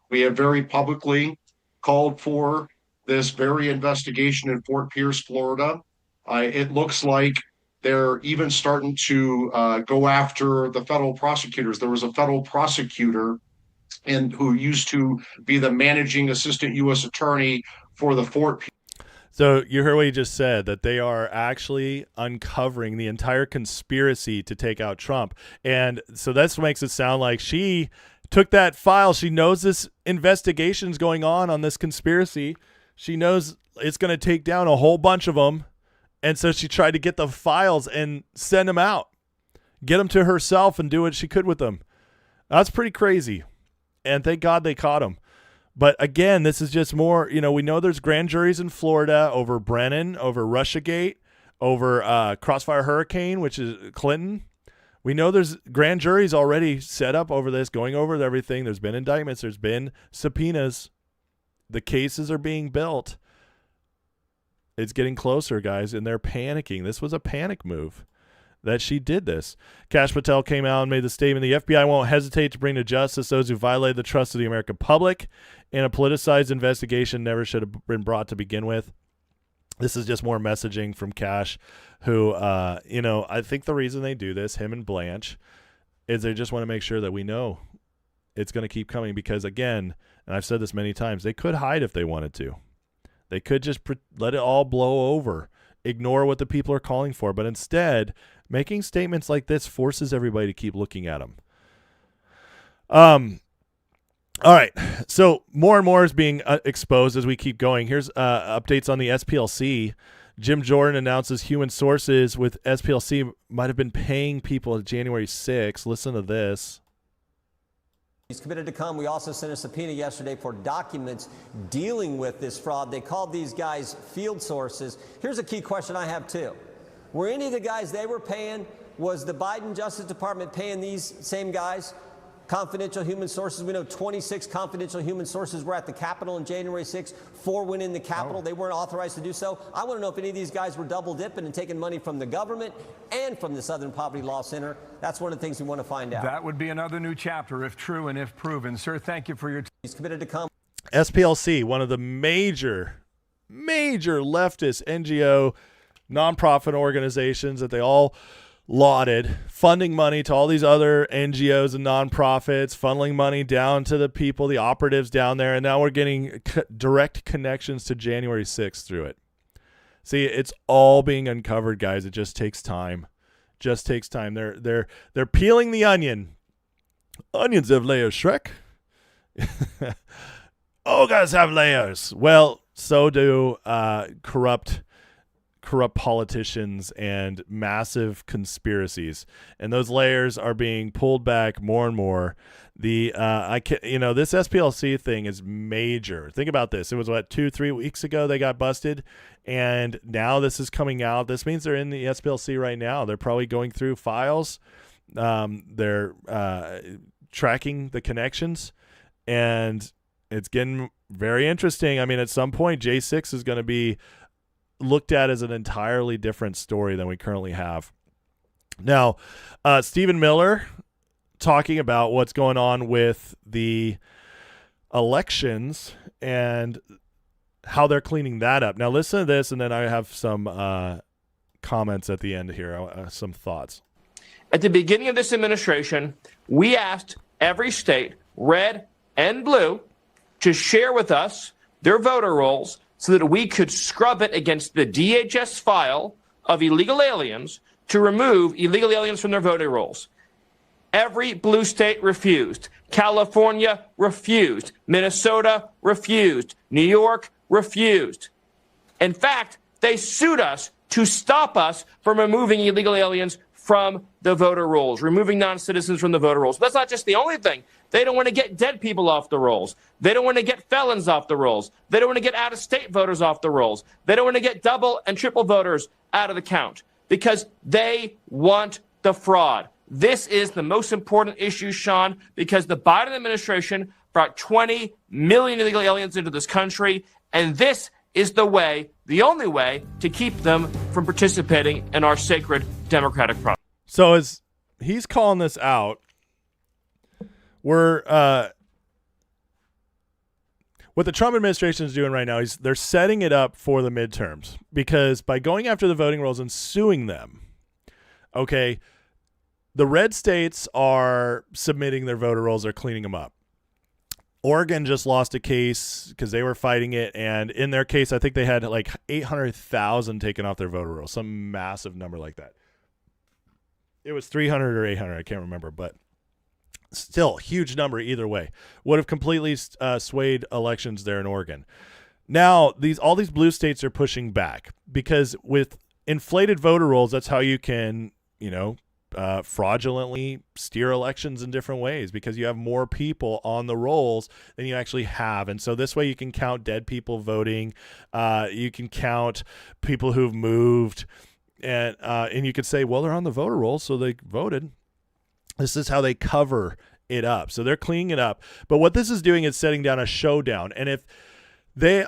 We have very publicly called for this very investigation in Fort Pierce, Florida. It looks like they're even starting to go after the federal prosecutors. There was a federal prosecutor who used to be the managing assistant U.S. attorney for the Fort Pierce. So you heard what he just said, that they are actually uncovering the entire conspiracy to take out Trump. And so that's what makes it sound like she took that file. She knows this investigation's going on this conspiracy. She knows it's going to take down a whole bunch of them. And so she tried to get the files and send them out, get them to herself and do what she could with them. That's pretty crazy. And thank God they caught him. But again, this is just more, we know there's grand juries in Florida over Brennan, over Russiagate, over Crossfire Hurricane, which is Clinton. We know there's grand juries already set up over this, going over everything. There's been indictments. There's been subpoenas. The cases are being built. It's getting closer, guys, and they're panicking. This was a panic move that she did this. Kash Patel came out and made the statement, the FBI won't hesitate to bring to justice those who violate the trust of the American public, and a politicized investigation never should have been brought to begin with. This is just more messaging from Kash, who, I think the reason they do this, him and Blanche, is they just want to make sure that we know it's going to keep coming because, again, and I've said this many times, they could hide if they wanted to. They could just let it all blow over, ignore what the people are calling for, but instead, making statements like this forces everybody to keep looking at them. All right, so more and more is being exposed as we keep going. Here's updates on the SPLC. Jim Jordan announces human sources with SPLC might have been paying people on January 6th. Listen to this. He's committed to come. We also sent a subpoena yesterday for documents dealing with this fraud. They called these guys field sources. Here's a key question I have, too. Were any of the guys they were paying, was the Biden Justice Department paying these same guys confidential human sources? We know 26 confidential human sources were at the Capitol on January 6th. 4 went in the Capitol. They weren't authorized to do so. I want to know if any of these guys were double dipping and taking money from the government and from the Southern Poverty Law Center. That's one of the things we want to find out. That would be another new chapter if true and if proven. Sir, thank you for your He's committed to come. SPLC, one of the major leftist NGO nonprofit organizations that they all lauded, funding money to all these other NGOs and nonprofits, funneling money down to the people, the operatives down there, and now we're getting direct connections to January 6th through it. See, it's all being uncovered, guys. It just takes time. Just takes time. They're peeling the onion. Onions have layers, Shrek. ogres have layers. Well, so do corrupt politicians and massive conspiracies, and those layers are being pulled back more and more. This SPLC thing is major. Think about this. It was 2-3 weeks ago they got busted, and now this is coming out. This means they're in the SPLC right now. They're probably going through files. They're tracking the connections, and it's getting very interesting. I mean, at some point, J6 is going to be looked at as an entirely different story than we currently have. Now, Stephen Miller talking about what's going on with the elections and how they're cleaning that up. Now, listen to this, and then I have some comments at the end here, some thoughts. At the beginning of this administration, we asked every state, red and blue, to share with us their voter rolls so that we could scrub it against the DHS file of illegal aliens to remove illegal aliens from their voting rolls. Every blue state refused. California refused. Minnesota refused. New York refused. In fact, they sued us to stop us from removing illegal aliens from the voter rolls, removing non-citizens from the voter rolls. But that's not just the only thing. They don't want to get dead people off the rolls. They don't want to get felons off the rolls. They don't want to get out-of-state voters off the rolls. They don't want to get double and triple voters out of the count because they want the fraud. This is the most important issue, Sean, because the Biden administration brought 20 million illegal aliens into this country, and this is the way, the only way, to keep them from participating in our sacred democratic process. So as he's calling this out, what the Trump administration is doing right now is they're setting it up for the midterms, because by going after the voting rolls and suing them, okay, the red states are submitting their voter rolls, they're cleaning them up. Oregon just lost a case because they were fighting it, and in their case, I think they had like 800,000 taken off their voter rolls, some massive number like that. It was 300 or 800, I can't remember, but still huge number either way. Would have completely swayed elections there in Oregon. Now, all these blue states are pushing back because with inflated voter rolls, that's how you can, fraudulently steer elections in different ways, because you have more people on the rolls than you actually have. And so this way you can count dead people voting. You can count people who've moved, and you could say, well, they're on the voter rolls, so they voted. This is how they cover it up. So they're cleaning it up. But what this is doing is setting down a showdown. And if they,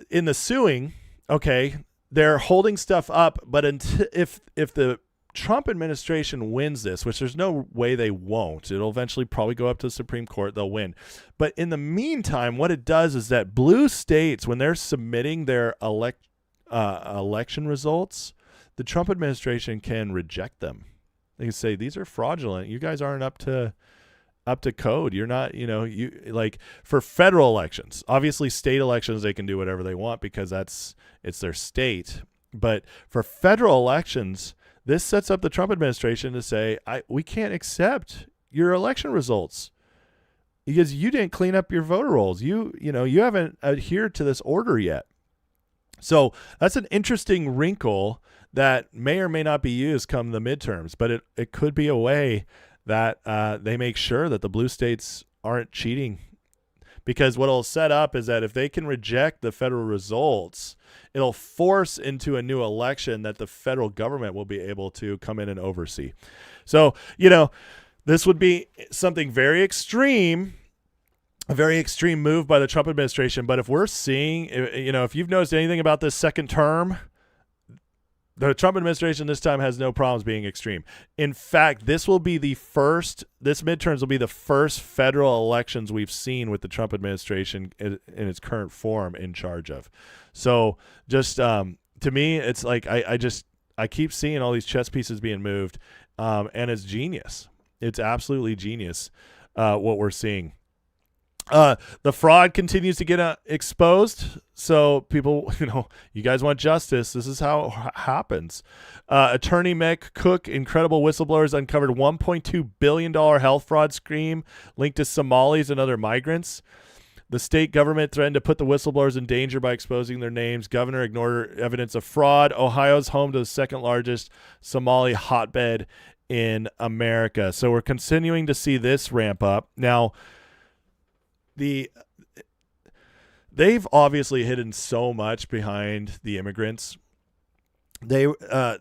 in the suing, okay, they're holding stuff up, but if the Trump administration wins this, which there's no way they won't, it'll eventually probably go up to the Supreme Court, they'll win. But in the meantime, what it does is that blue states, when they're submitting their election results, the Trump administration can reject them. They can say, these are fraudulent. You guys aren't up to code. You're not, you like for federal elections. Obviously, state elections, they can do whatever they want because it's their state. But for federal elections, this sets up the Trump administration to say, we can't accept your election results because you didn't clean up your voter rolls. You haven't adhered to this order yet. So that's an interesting wrinkle that may or may not be used come the midterms, but it could be a way that they make sure that the blue states aren't cheating. Because what it'll set up is that if they can reject the federal results, it'll force into a new election that the federal government will be able to come in and oversee. So, this would be something very extreme, a very extreme move by the Trump administration. But if we're seeing, if you've noticed anything about this second term, the Trump administration this time has no problems being extreme. In fact, this midterms will be the first federal elections we've seen with the Trump administration in its current form in charge of. So just to me, it's like I keep seeing all these chess pieces being moved, and it's genius. It's absolutely genius what we're seeing. The fraud continues to get exposed. So people, you guys want justice. This is how it happens. Attorney Mick Cook, incredible whistleblowers, uncovered $1.2 billion health fraud scheme linked to Somalis and other migrants. The state government threatened to put the whistleblowers in danger by exposing their names. Governor ignored evidence of fraud. Ohio's home to the second largest Somali hotbed in America. So we're continuing to see this ramp up. Now, they've obviously hidden so much behind the immigrants. A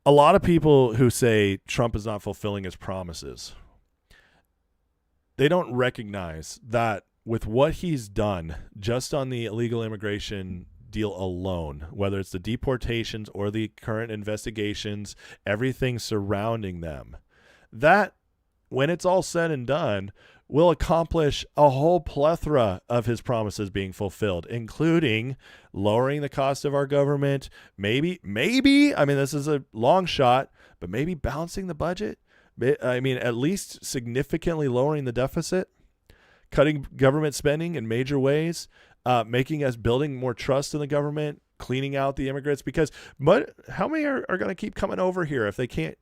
lot of people who say Trump is not fulfilling his promises, they don't recognize that with what he's done just on the illegal immigration deal alone, whether it's the deportations or the current investigations, everything surrounding them, that when it's all said and done, will accomplish a whole plethora of his promises being fulfilled, including lowering the cost of our government, maybe, I mean, this is a long shot, but maybe balancing the budget. I mean, at least significantly lowering the deficit, cutting government spending in major ways, making us building more trust in the government, cleaning out the immigrants, because how many are going to keep coming over here if they can't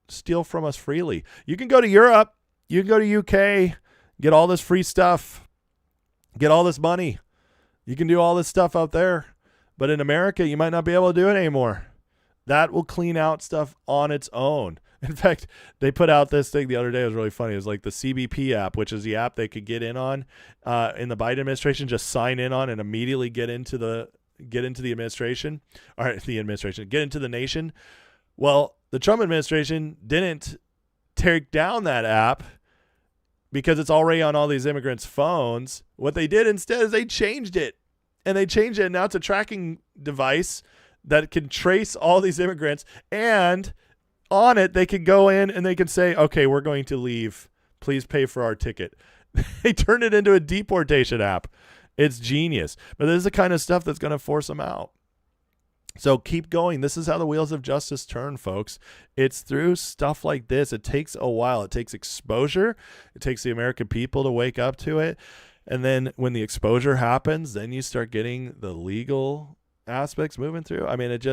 steal from us freely? You can go to Europe, you can go to UK, get all this free stuff, get all this money. You can do all this stuff out there, but in America, you might not be able to do it anymore. That will clean out stuff on its own. In fact, they put out this thing the other day. It was really funny. It was like the CBP app, which is the app they could get in on in the Biden administration, just sign in on and immediately get into the administration, or the administration, get into the nation. Well, the Trump administration didn't take down that app because it's already on all these immigrants' phones. What they did instead is they changed it. And now it's a tracking device that can trace all these immigrants, and on it they can go in and they can say, okay, we're going to leave. Please pay for our ticket. They turned it into a deportation app. It's genius. But this is the kind of stuff that's going to force them out. So keep going. This is how the wheels of justice turn, folks. It's through stuff like this. It takes a while. It takes exposure. It takes the American people to wake up to it. And then when the exposure happens, then you start getting the legal aspects moving through. I mean, it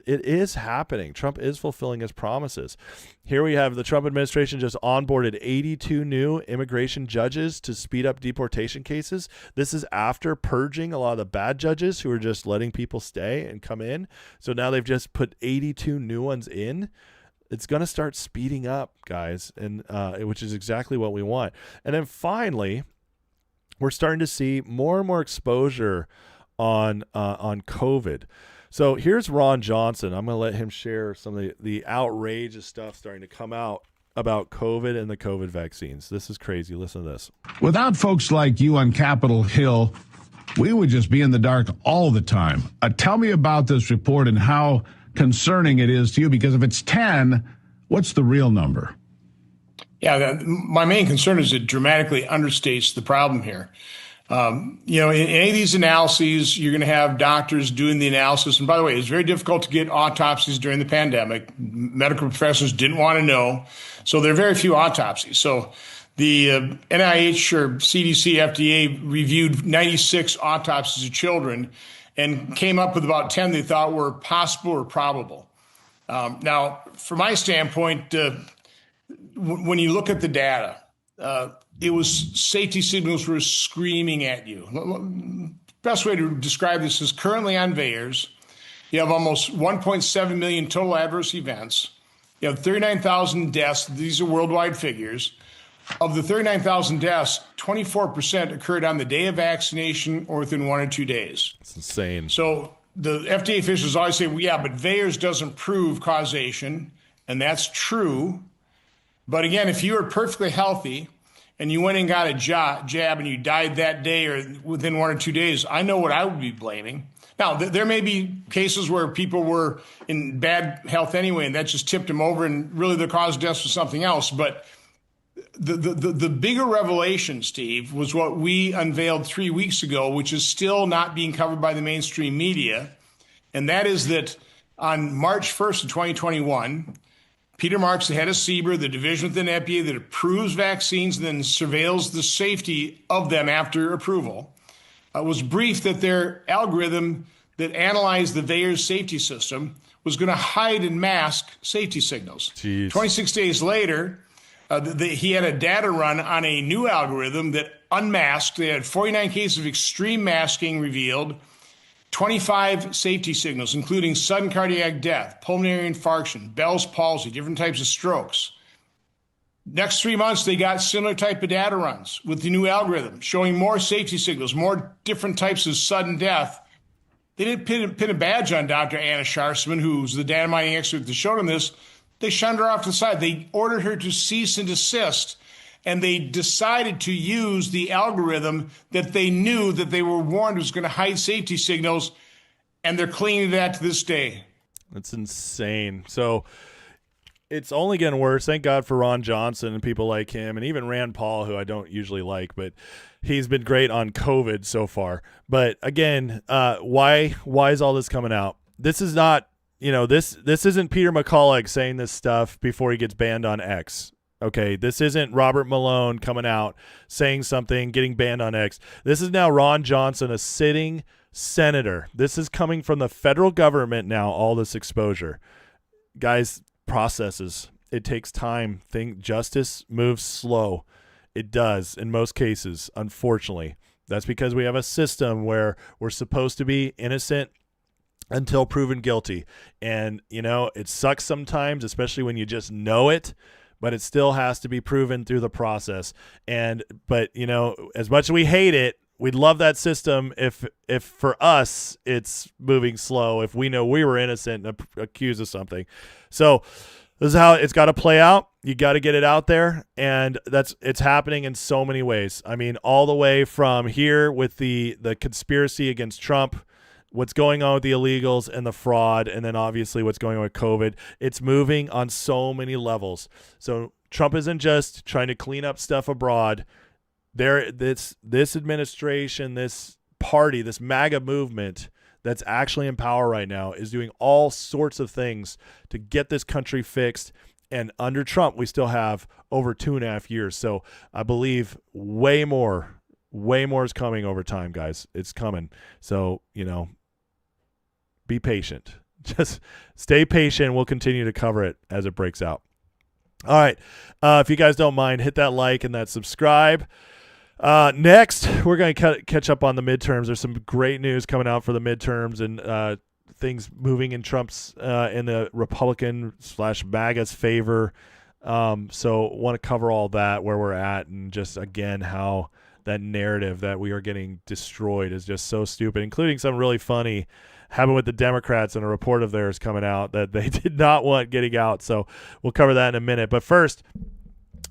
is happening. Trump is fulfilling his promises. Here we have the Trump administration just onboarded 82 new immigration judges to speed up deportation cases. This is after purging a lot of the bad judges who are just letting people stay and come in. So now they've just put 82 new ones in. It's going to start speeding up, guys, and which is exactly what we want. And then finally, we're starting to see more and more exposure on COVID. So here's Ron Johnson. I'm going to let him share some of the outrageous stuff starting to come out about COVID and the COVID vaccines. This is crazy. Listen to this. Without folks like you on Capitol Hill, we would just be in the dark all the time. Tell me about this report and how concerning it is to you, because if it's 10, what's the real number? Yeah, my main concern is it dramatically understates the problem here. In any of these analyses, you're going to have doctors doing the analysis. And by the way, it's very difficult to get autopsies during the pandemic. Medical professionals didn't want to know. So there are very few autopsies. So the NIH or CDC, FDA reviewed 96 autopsies of children and came up with about 10 they thought were possible or probable. Now, from my standpoint, when you look at the data, it was safety signals were screaming at you. Best way to describe this is currently on VAERS, you have almost 1.7 million total adverse events. You have 39,000 deaths. These are worldwide figures. Of the 39,000 deaths, 24% occurred on the day of vaccination or within 1 or 2 days. It's insane. So the FDA officials always say, well, yeah, but VAERS doesn't prove causation, and that's true. But again, if you were perfectly healthy and you went and got a jab and you died that day or within 1 or 2 days, I know what I would be blaming. Now, there may be cases where people were in bad health anyway, and that just tipped them over, and really the cause of death was something else. But the bigger revelation, Steve, was what we unveiled 3 weeks ago, which is still not being covered by the mainstream media. And that is that on March 1st of 2021, Peter Marks, the head of CBER, the division within FDA that approves vaccines and then surveils the safety of them after approval, was briefed that their algorithm that analyzed the VAERS safety system was going to hide and mask safety signals. Jeez. 26 days later, he had a data run on a new algorithm that unmasked. They had 49 cases of extreme masking revealed, 25 safety signals, including sudden cardiac death, pulmonary infarction, Bell's palsy, different types of strokes. Next 3 months, they got similar type of data runs with the new algorithm showing more safety signals, more different types of sudden death. They didn't pin a badge on Dr. Anna Scharsman, who's the data mining expert that showed them this. They shunned her off to the side. They ordered her to cease and desist, and they decided to use the algorithm that they knew that they were warned was going to hide safety signals, and they're clinging to that to this day. That's insane. So it's only getting worse. Thank God for Ron Johnson and people like him, and even Rand Paul, who I don't usually like, but he's been great on COVID so far. But again, why is all this coming out? This is not, this isn't Peter McCulloch saying this stuff before he gets banned on X. Okay, this isn't Robert Malone coming out saying something, getting banned on X. This is now Ron Johnson, a sitting senator. This is coming from the federal government now, all this exposure. Guys, processes. It takes time. Justice moves slow. It does in most cases, unfortunately. That's because we have a system where we're supposed to be innocent until proven guilty. And, it sucks sometimes, especially when you just know it, but it still has to be proven through the process. But as much as we hate it, we'd love that system if for us it's moving slow, if we know we were innocent and accused of something. So this is how it's got to play out. You got to get it out there, and it's happening in so many ways. I mean, all the way from here with the conspiracy against Trump, what's going on with the illegals and the fraud, and then obviously what's going on with COVID. It's moving on so many levels. So Trump isn't just trying to clean up stuff abroad. This administration, this party, this MAGA movement that's actually in power right now is doing all sorts of things to get this country fixed. And under Trump, we still have over 2.5 years. So I believe way more is coming over time, guys. It's coming. So, be patient. Just stay patient. We'll continue to cover it as it breaks out. All right. If you guys don't mind, hit that like and that subscribe. Next, we're going to catch up on the midterms. There's some great news coming out for the midterms and things moving in Trump's in the Republican/MAGA's favor. So want to cover all that, where we're at, and just, again, how that narrative that we are getting destroyed is just so stupid, including some really funny happened with the Democrats and a report of theirs coming out that they did not want getting out. So we'll cover that in a minute. But first,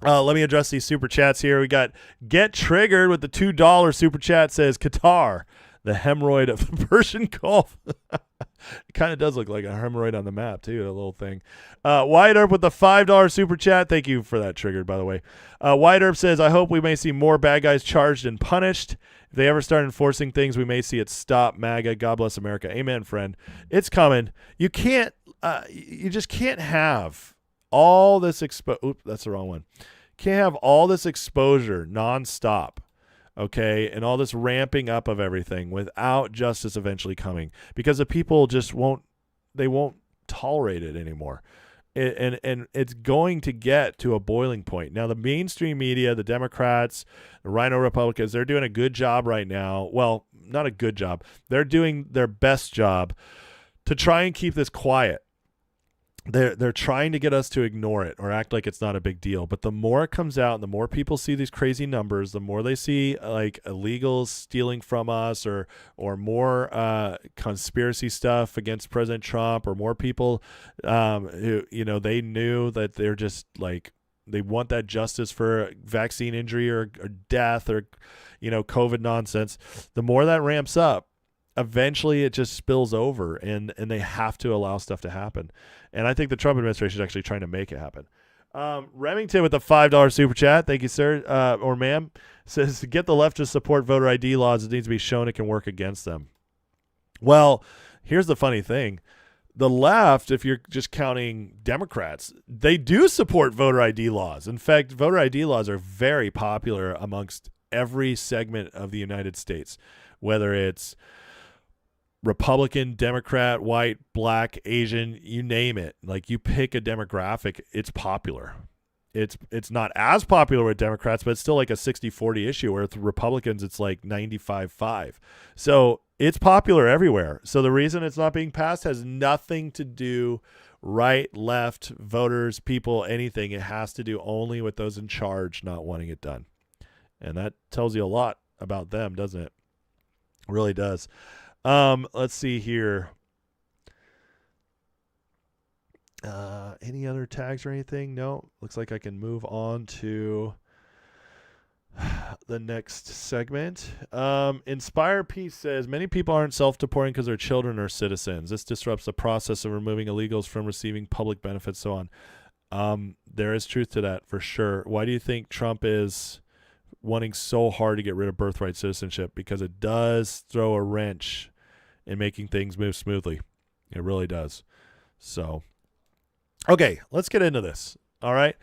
let me address these super chats here. We got Get Triggered with the $2 super chat, says Qatar, the hemorrhoid of the Persian Gulf. It kind of does look like a hemorrhoid on the map, too, a little thing. Wyatt Earp with the $5 super chat. Thank you for that, Triggered, by the way. Wyatt Earp says, I hope we may see more bad guys charged and punished. If they ever start enforcing things, we may see it stop. MAGA. God bless America. Amen, friend. It's coming. You just can't have all this Oops, that's the wrong one. Can't have all this exposure nonstop, okay, and all this ramping up of everything without justice eventually coming, because the people just won't tolerate it anymore. And it's going to get to a boiling point. Now, the mainstream media, the Democrats, the Rhino Republicans, they're doing a good job right now. Well, not a good job. They're doing their best job to try and keep this quiet. They're trying to get us to ignore it or act like it's not a big deal. But the more it comes out and the more people see these crazy numbers, the more they see like illegals stealing from us or more conspiracy stuff against President Trump, or more people who, they knew that they're just like, they want that justice for vaccine injury or death or, COVID nonsense. The more that ramps up, eventually it just spills over and they have to allow stuff to happen. And I think the Trump administration is actually trying to make it happen. Remington with a $5 super chat. Thank you, sir, or ma'am. Says, to get the left to support voter ID laws, it needs to be shown it can work against them. Well, here's the funny thing. The left, if you're just counting Democrats, they do support voter ID laws. In fact, voter ID laws are very popular amongst every segment of the United States, whether it's Republican, Democrat, white, black, Asian, you name it. Like, you pick a demographic, it's popular. It's not as popular with Democrats, but it's still like a 60-40 issue, where with Republicans it's like 95-5. So it's popular everywhere. So the reason it's not being passed has nothing to do right, left, voters, people, anything. It has to do only with those in charge not wanting it done. And that tells you a lot about them, doesn't it? It really does. Let's see here. Any other tags or anything? No. Looks like I can move on to the next segment. Inspire Peace says, many people aren't self-deporting because their children are citizens. This disrupts the process of removing illegals from receiving public benefits, so on. There is truth to that for sure. Why do you think Trump is wanting so hard to get rid of birthright citizenship? Because it does throw a wrench in making things move smoothly. It really does. So, okay, let's get into this. All right.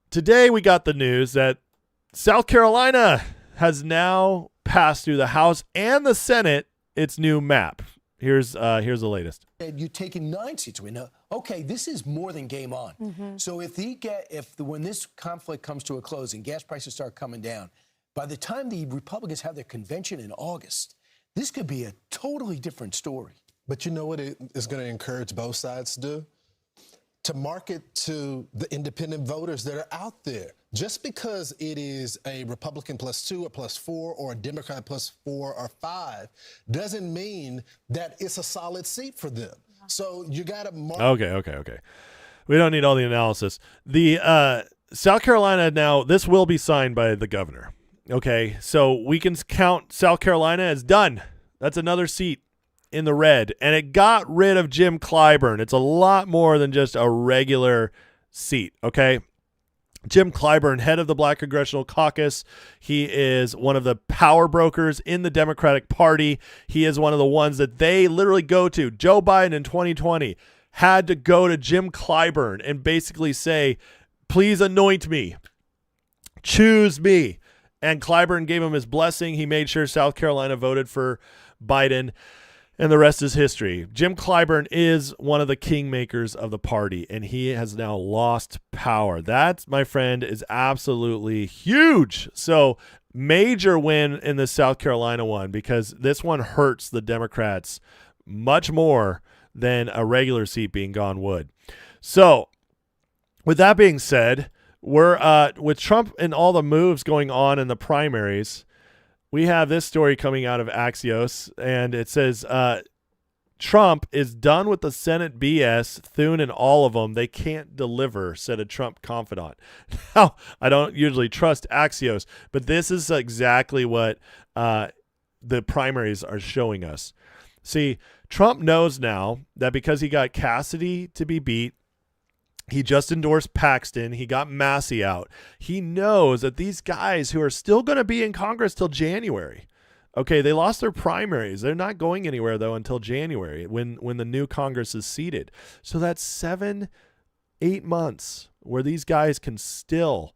Today we got the news that South Carolina has now passed through the House and the Senate its new map. Here's the latest. You're taking 9 seats away. Now, okay, this is more than game on. So when this conflict comes to a close and gas prices start coming down, by the time the Republicans have their convention in August, this could be a totally different story. But you know what it is going to encourage both sides to do? To market to the independent voters that are out there. Just because it is a Republican +2 or +4 or a Democrat +4 or 5 doesn't mean that it's a solid seat for them. So you got to market. Okay. We don't need all the analysis. The South Carolina now, this will be signed by the governor. Okay, so we can count South Carolina as done. That's another seat in the red, and it got rid of Jim Clyburn. It's a lot more than just a regular seat, okay? Jim Clyburn, head of the Black Congressional Caucus. He is one of the power brokers in the Democratic Party. He is one of the ones that they literally go to. Joe Biden in 2020 had to go to Jim Clyburn and basically say, please anoint me. Choose me. And Clyburn gave him his blessing. He made sure South Carolina voted for Biden. And the rest is history. Jim Clyburn is one of the kingmakers of the party, and he has now lost power. That, my friend, is absolutely huge. So, major win in the South Carolina one, because this one hurts the Democrats much more than a regular seat being gone would. So, with that being said, we're with Trump and all the moves going on in the primaries, we have this story coming out of Axios, and it says Trump is done with the Senate BS. Thune and all of them, they can't deliver, said a Trump confidant. Now, I don't usually trust Axios, but this is exactly what the primaries are showing us. See, Trump knows now that because he got Cassidy to be beat, he just endorsed Paxton. He got Massey out. He knows that these guys who are still going to be in Congress till January. Okay, they lost their primaries. They're not going anywhere, though, until January when the new Congress is seated. So that's 7-8 months where these guys can still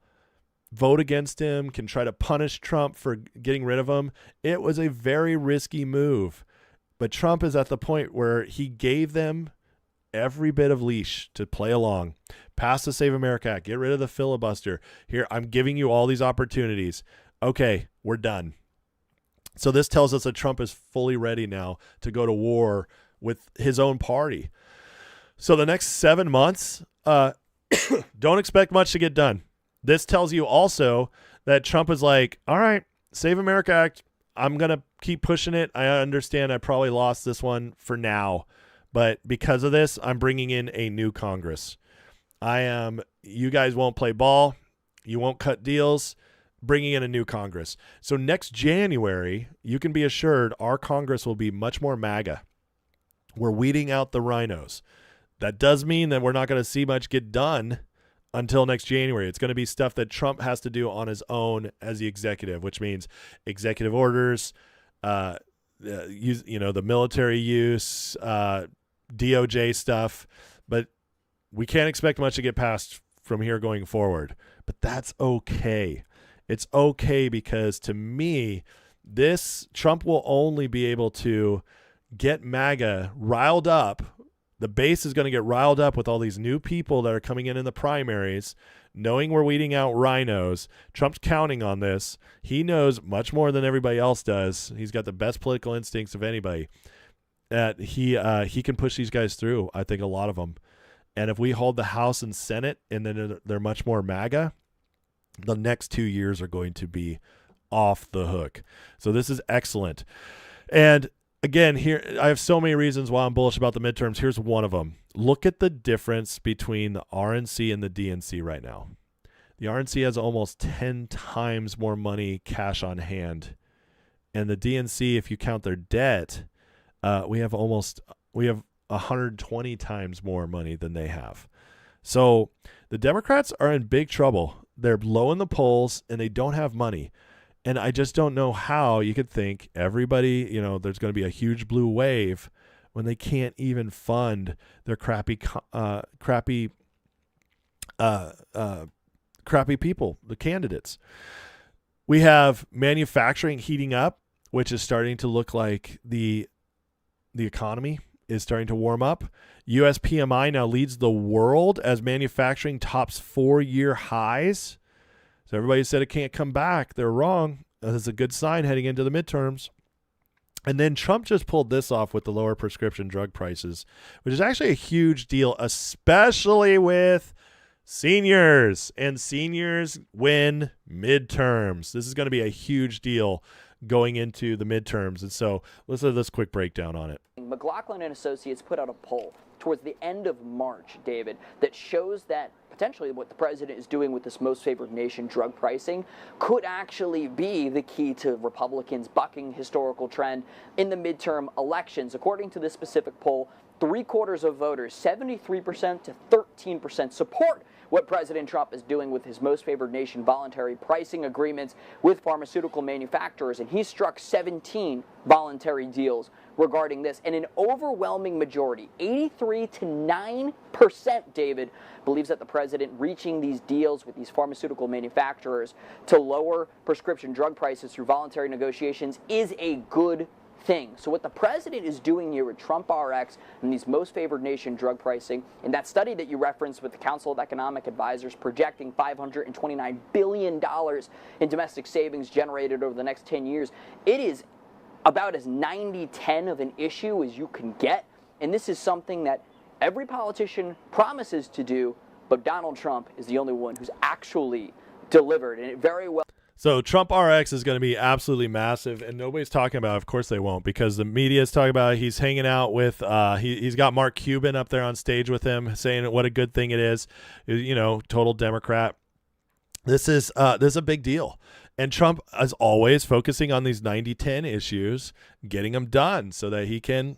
vote against him, can try to punish Trump for getting rid of him. It was a very risky move. But Trump is at the point where he gave them every bit of leash to play along. Pass the Save America Act. Get rid of the filibuster. Here, I'm giving you all these opportunities. Okay, we're done. So this tells us that Trump is fully ready now to go to war with his own party. So the next 7 months, don't expect much to get done. This tells you also that Trump is like, all right, Save America Act, I'm going to keep pushing it. I understand I probably lost this one for now. But because of this, I'm bringing in a new Congress. You guys won't play ball. You won't cut deals. Bringing in a new Congress. So next January, you can be assured our Congress will be much more MAGA. We're weeding out the rhinos. That does mean that we're not going to see much get done until next January. It's going to be stuff that Trump has to do on his own as the executive, which means executive orders, the military use, DOJ stuff, but we can't expect much to get passed from here going forward. But that's okay. It's okay because to me, this Trump will only be able to get MAGA riled up the base is going to get riled up with all these new people that are coming in the primaries, knowing we're weeding out rhinos. Trump's counting on this. He knows much more than everybody else does. He's got the best political instincts of anybody. That he can push these guys through, I think, a lot of them. And if we hold the House and Senate and then they're much more MAGA, the next 2 years are going to be off the hook. So this is excellent. And again, here I have so many reasons why I'm bullish about the midterms. Here's one of them. Look at the difference between the RNC and the DNC right now. The RNC has almost 10 times more money cash on hand. And the DNC, if you count their debt, we have 120 times more money than they have. So the Democrats are in big trouble. They're low in the polls and they don't have money. And I just don't know how you could think everybody, there's going to be a huge blue wave when they can't even fund their crappy people, the candidates. We have manufacturing heating up, which is starting to look like the economy is starting to warm up. U.S. PMI now leads the world as manufacturing tops 4-year highs. So everybody said it can't come back. They're wrong. That's a good sign heading into the midterms. And then Trump just pulled this off with the lower prescription drug prices, which is actually a huge deal, especially with seniors. And seniors win midterms. This is going to be a huge deal going into the midterms. And so let's have this quick breakdown on it. McLaughlin and Associates put out a poll towards the end of March, David, that shows that potentially what the president is doing with this most favored nation drug pricing could actually be the key to Republicans bucking historical trend in the midterm elections. According to this specific poll, 3/4 of voters, 73% to 13%, support what President Trump is doing with his most favored nation voluntary pricing agreements with pharmaceutical manufacturers, and he struck 17 voluntary deals regarding this. And an overwhelming majority, 83 to 9%, David, believes that the president reaching these deals with these pharmaceutical manufacturers to lower prescription drug prices through voluntary negotiations is a good thing. So what the president is doing here with Trump RX and these most favored nation drug pricing, in that study that you referenced with the Council of Economic Advisors projecting $529 billion in domestic savings generated over the next 10 years, it is about as 90-10 of an issue as you can get. And this is something that every politician promises to do, but Donald Trump is the only one who's actually delivered, and it very well. So Trump RX is going to be absolutely massive, and nobody's talking about it. Of course they won't, because the media is talking about it. He's hanging out with he's got Mark Cuban up there on stage with him, saying what a good thing it is. Total Democrat. This is a big deal. And Trump is always focusing on these 90-10 issues, getting them done so that he can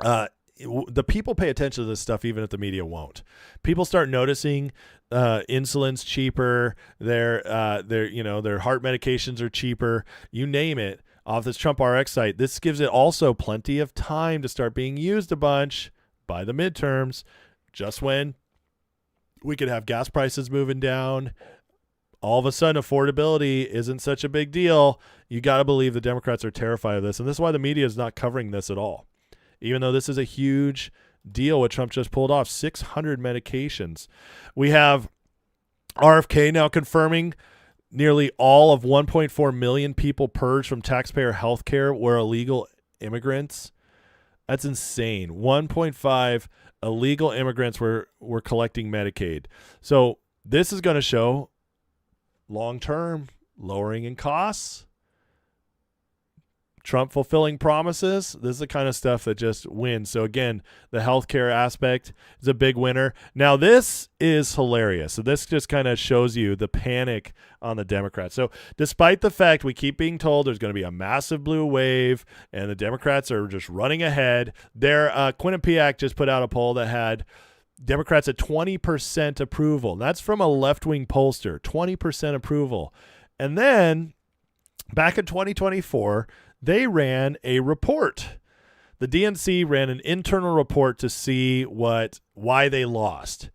the people pay attention to this stuff even if the media won't. People start noticing insulin's cheaper, their heart medications are cheaper, you name it, off this Trump RX site. This gives it also plenty of time to start being used a bunch by the midterms, just when we could have gas prices moving down. All of a sudden, affordability isn't such a big deal. You got to believe the Democrats are terrified of this. And this is why the media is not covering this at all. Even though this is a huge deal, what Trump just pulled off, 600 medications. We have RFK now confirming nearly all of 1.4 million people purged from taxpayer health care were illegal immigrants. That's insane. 1.5 illegal immigrants were collecting Medicaid. So this is going to show long-term lowering in costs, Trump fulfilling promises. This is the kind of stuff that just wins. So again, the healthcare aspect is a big winner. Now this is hilarious. So this just kind of shows you the panic on the Democrats. So despite the fact we keep being told there's going to be a massive blue wave and the Democrats are just running ahead, Quinnipiac just put out a poll that had Democrats at 20% approval. That's from a left-wing pollster, 20% approval. And then back in 2024, they ran a report. The DNC ran an internal report to see why they lost.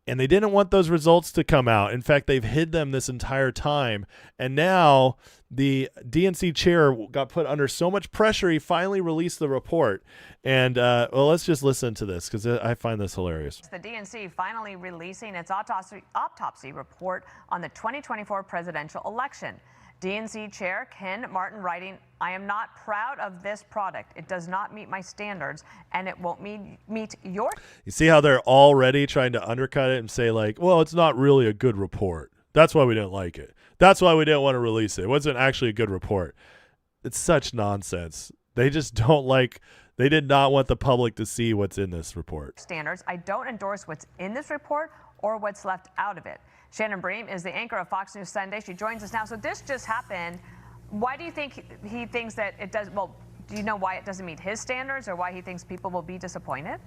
And they didn't want those results to come out. In fact, they've hid them this entire time. And now the DNC chair got put under so much pressure, he finally released the report. And, well, let's just listen to this because I find this hilarious. The DNC finally releasing its autopsy report on the 2024 presidential election. DNC Chair Ken Martin writing, "I am not proud of this product. It does not meet my standards, and it won't meet your." You see how they're already trying to undercut it and say, like, well, it's not really a good report. That's why we didn't like it. That's why we didn't want to release it. It wasn't actually a good report. It's such nonsense. They just don't like, they did not want the public to see what's in this report. Standards. I don't endorse what's in this report or what's left out of it. Shannon Bream is the anchor of Fox News Sunday. She joins us now. So this just happened. Why do you think he thinks that it does? Well, do you know why it doesn't meet his standards or why he thinks people will be disappointed?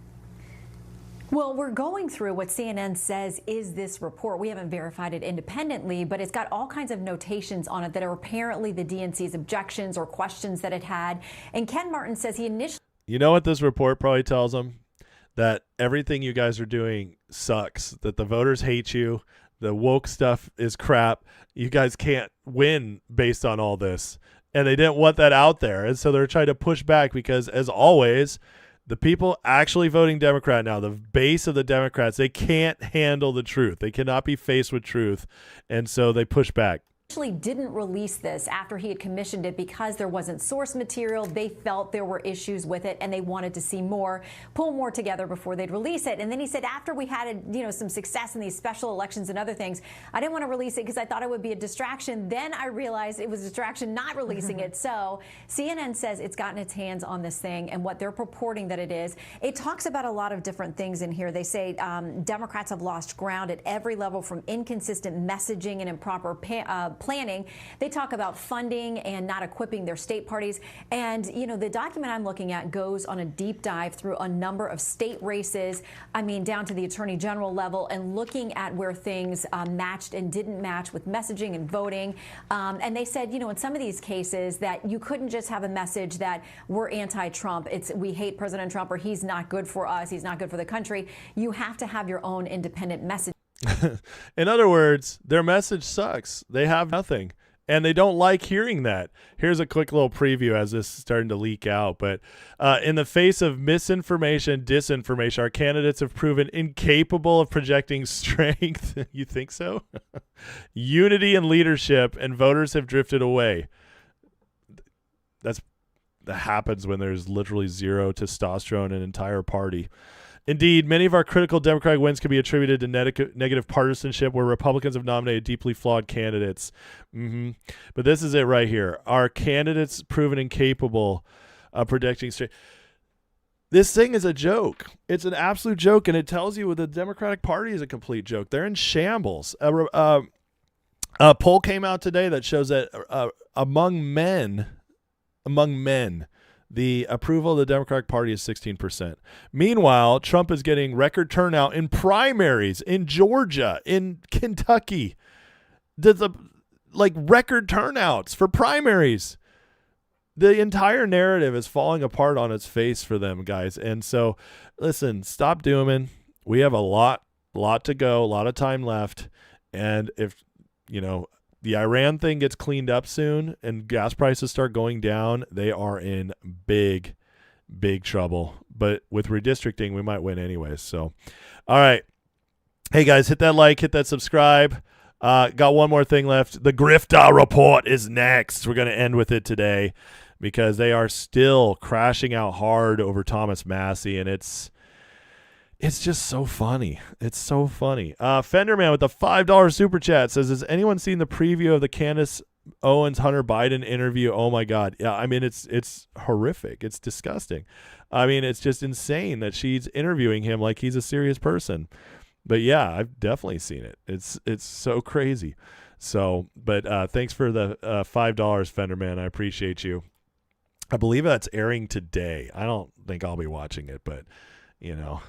Well, we're going through what CNN says is this report. We haven't verified it independently, but it's got all kinds of notations on it that are apparently the DNC's objections or questions that it had. And Ken Martin says he initially... You know what this report probably tells them? That everything you guys are doing sucks, that the voters hate you, the woke stuff is crap, you guys can't win based on all this. And they didn't want that out there. And so they're trying to push back because, as always, the people actually voting Democrat now, the base of the Democrats, they can't handle the truth. They cannot be faced with truth. And so they push back. Actually didn't release this after he had commissioned it because there wasn't source material. They felt there were issues with it and they wanted to see more, pull more together before they'd release it. And then he said after we had some success in these special elections and other things, I didn't want to release it because I thought it would be a distraction. Then I realized it was a distraction not releasing it. So CNN says it's gotten its hands on this thing and what they're purporting that it is. It talks about a lot of different things in here. They say Democrats have lost ground at every level from inconsistent messaging and improper planning. They talk about funding and not equipping their state parties. And, the document I'm looking at goes on a deep dive through a number of state races, down to the attorney general level, and looking at where things matched and didn't match with messaging and voting. And they said, in some of these cases that you couldn't just have a message that we're anti-Trump. It's we hate President Trump or he's not good for us. He's not good for the country. You have to have your own independent message. In other words, their message sucks. They have nothing. And they don't like hearing that. Here's a quick little preview as this is starting to leak out. But in the face of misinformation, disinformation, our candidates have proven incapable of projecting strength. You think so? Unity and leadership, and voters have drifted away. That happens when there's literally zero testosterone in an entire party. Indeed, many of our critical Democratic wins can be attributed to negative partisanship where Republicans have nominated deeply flawed candidates. But this is it right here. Our candidates proven incapable of predicting straight. This thing is a joke. It's an absolute joke, and it tells you the Democratic Party is a complete joke. They're in shambles. A poll came out today that shows that among men, the approval of the Democratic Party is 16%. Meanwhile, Trump is getting record turnout in primaries in Georgia, in Kentucky. Record turnouts for primaries. The entire narrative is falling apart on its face for them, guys. And so, listen, stop dooming. We have a lot to go, a lot of time left. And if, the Iran thing gets cleaned up soon and gas prices start going down, they are in big, big trouble. But with redistricting, we might win anyways. So, all right. Hey, guys, hit that like, hit that subscribe. Got one more thing left. The Grifter Report is next. We're going to end with it today because they are still crashing out hard over Thomas Massie, and it's just so funny. It's so funny. Fenderman with the $5 super chat says, has anyone seen the preview of the Candace Owens Hunter Biden interview? Oh my God. Yeah. It's horrific. It's disgusting. It's just insane that she's interviewing him like he's a serious person. But yeah, I've definitely seen it. It's so crazy. So, but thanks for the $5, Fenderman. I appreciate you. I believe that's airing today. I don't think I'll be watching it, but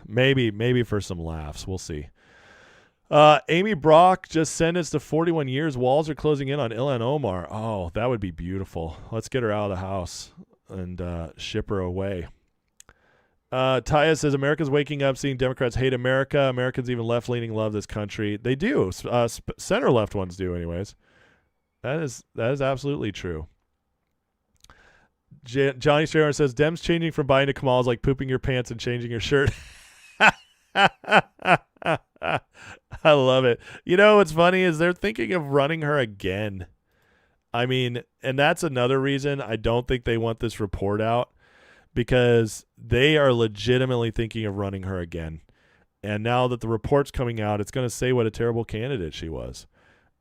maybe for some laughs. We'll see. Amy Brock just sentenced to 41 years. Walls are closing in on Ilhan Omar. Oh, that would be beautiful. Let's get her out of the house and ship her away. Taya says America's waking up, seeing Democrats hate America. Americans, even left-leaning, love this country. They do. Center-left ones do, anyways. That is absolutely true. Johnny Strayer says Dems changing from buying to Kamal is like pooping your pants and changing your shirt. I love it. You know what's funny is they're thinking of running her again. I mean, and that's another reason I don't think they want this report out, because they are legitimately thinking of running her again. And now that the report's coming out, it's going to say what a terrible candidate she was.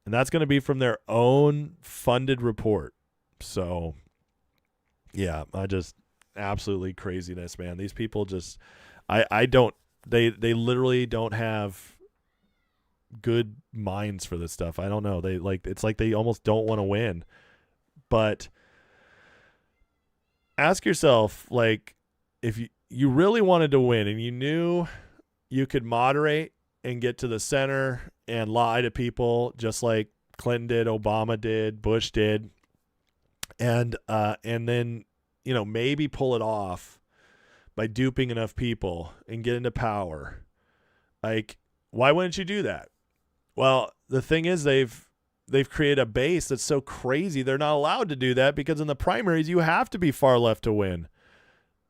And that's going to be from their own funded report. So, yeah, I just absolutely craziness, man. These people just, they literally don't have good minds for this stuff. I don't know. It's like they almost don't want to win. But ask yourself, like, if you really wanted to win and you knew you could moderate and get to the center and lie to people just like Clinton did, Obama did, Bush did, and then, you know, maybe pull it off by duping enough people and get into power. Like, why wouldn't you do that? Well, the thing is they've created a base that's so crazy they're not allowed to do that, because in the primaries you have to be far left to win.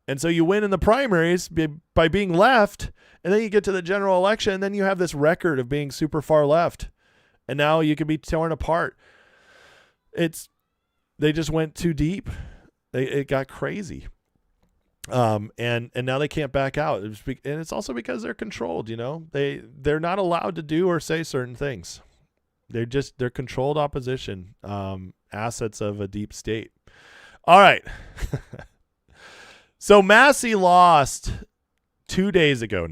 And so you win in the primaries by being left, and then you get to the general election, and then you have this record of being super far left. And now you can be torn apart. They just went too deep. It got crazy. And now they can't back out. And it's also because they're controlled, you know. They're not allowed to do or say certain things. They're controlled opposition, assets of a deep state. All right. So Massey lost 2 nights ago,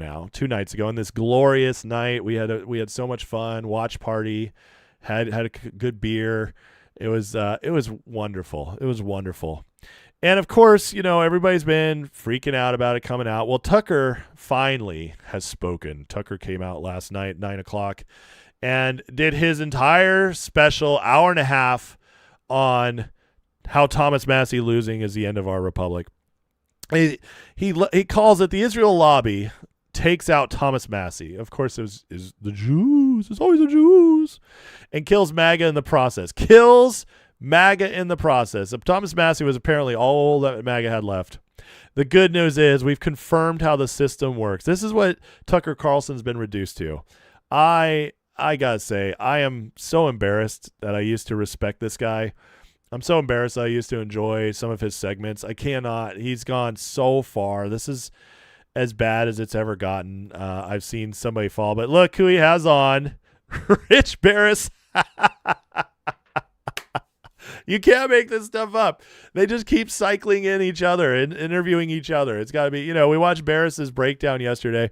on this glorious night. We had so much fun, watch party, had a good beer. It was wonderful. It was wonderful. And of course, you know, everybody's been freaking out about it coming out. Well, Tucker finally has spoken. Tucker came out last night, 9:00, and did his entire special hour and a half on how Thomas Massey losing is the end of our republic. He calls it the Israel lobby takes out Thomas Massey. Of course, is the Jews. It's always the Jews. And kills MAGA in the process. Thomas Massey was apparently all that MAGA had left. The good news is we've confirmed how the system works. This is what Tucker Carlson's been reduced to. I gotta say, I am so embarrassed that I used to respect this guy. I'm so embarrassed I used to enjoy some of his segments. I cannot. He's gone so far. This is as bad as it's ever gotten. I've seen somebody fall, but look who he has on. Rich Barris. You can't make this stuff up. They just keep cycling in each other and interviewing each other. It's got to be, you know, we watched Barris's breakdown yesterday.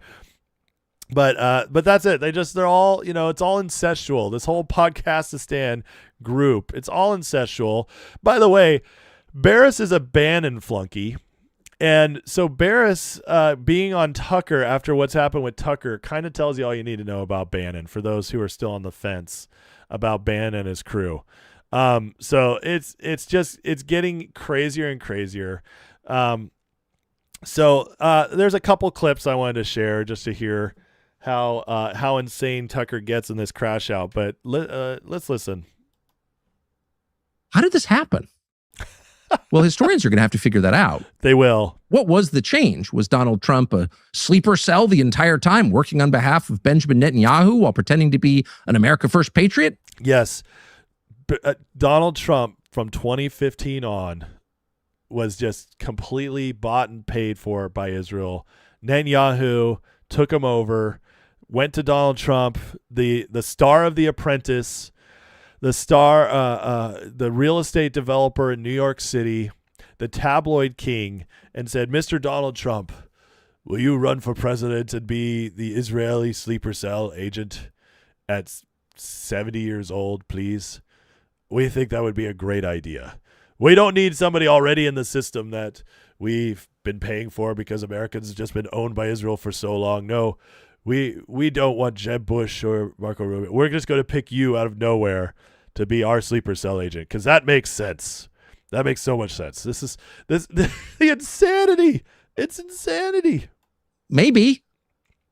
But that's it. They're all, you know, it's all incestual. This whole Podcast to Stand group, it's all incestual. By the way, Barris is a Bannon flunky. And so Barris being on Tucker after what's happened with Tucker kind of tells you all you need to know about Bannon for those who are still on the fence about Bannon and his crew. So it's getting crazier and crazier. So there's a couple clips I wanted to share just to hear how insane Tucker gets in this crash out, but let's listen. How did this happen? Well, historians are going to have to figure that out. They will. What was the change? Was Donald Trump a sleeper cell the entire time, working on behalf of Benjamin Netanyahu while pretending to be an America First patriot? Yes. Donald Trump from 2015 on was just completely bought and paid for by Israel. Netanyahu took him over, went to Donald Trump, the star of The Apprentice, the real estate developer in New York City, the tabloid king, and said, Mr. Donald Trump, will you run for president and be the Israeli sleeper cell agent at 70 years old, please? We think that would be a great idea. We don't need somebody already in the system that we've been paying for because Americans have just been owned by Israel for so long. No, we don't want Jeb Bush or Marco Rubio. We're just going to pick you out of nowhere to be our sleeper cell agent because that makes sense. That makes so much sense. This the insanity. It's insanity. Maybe.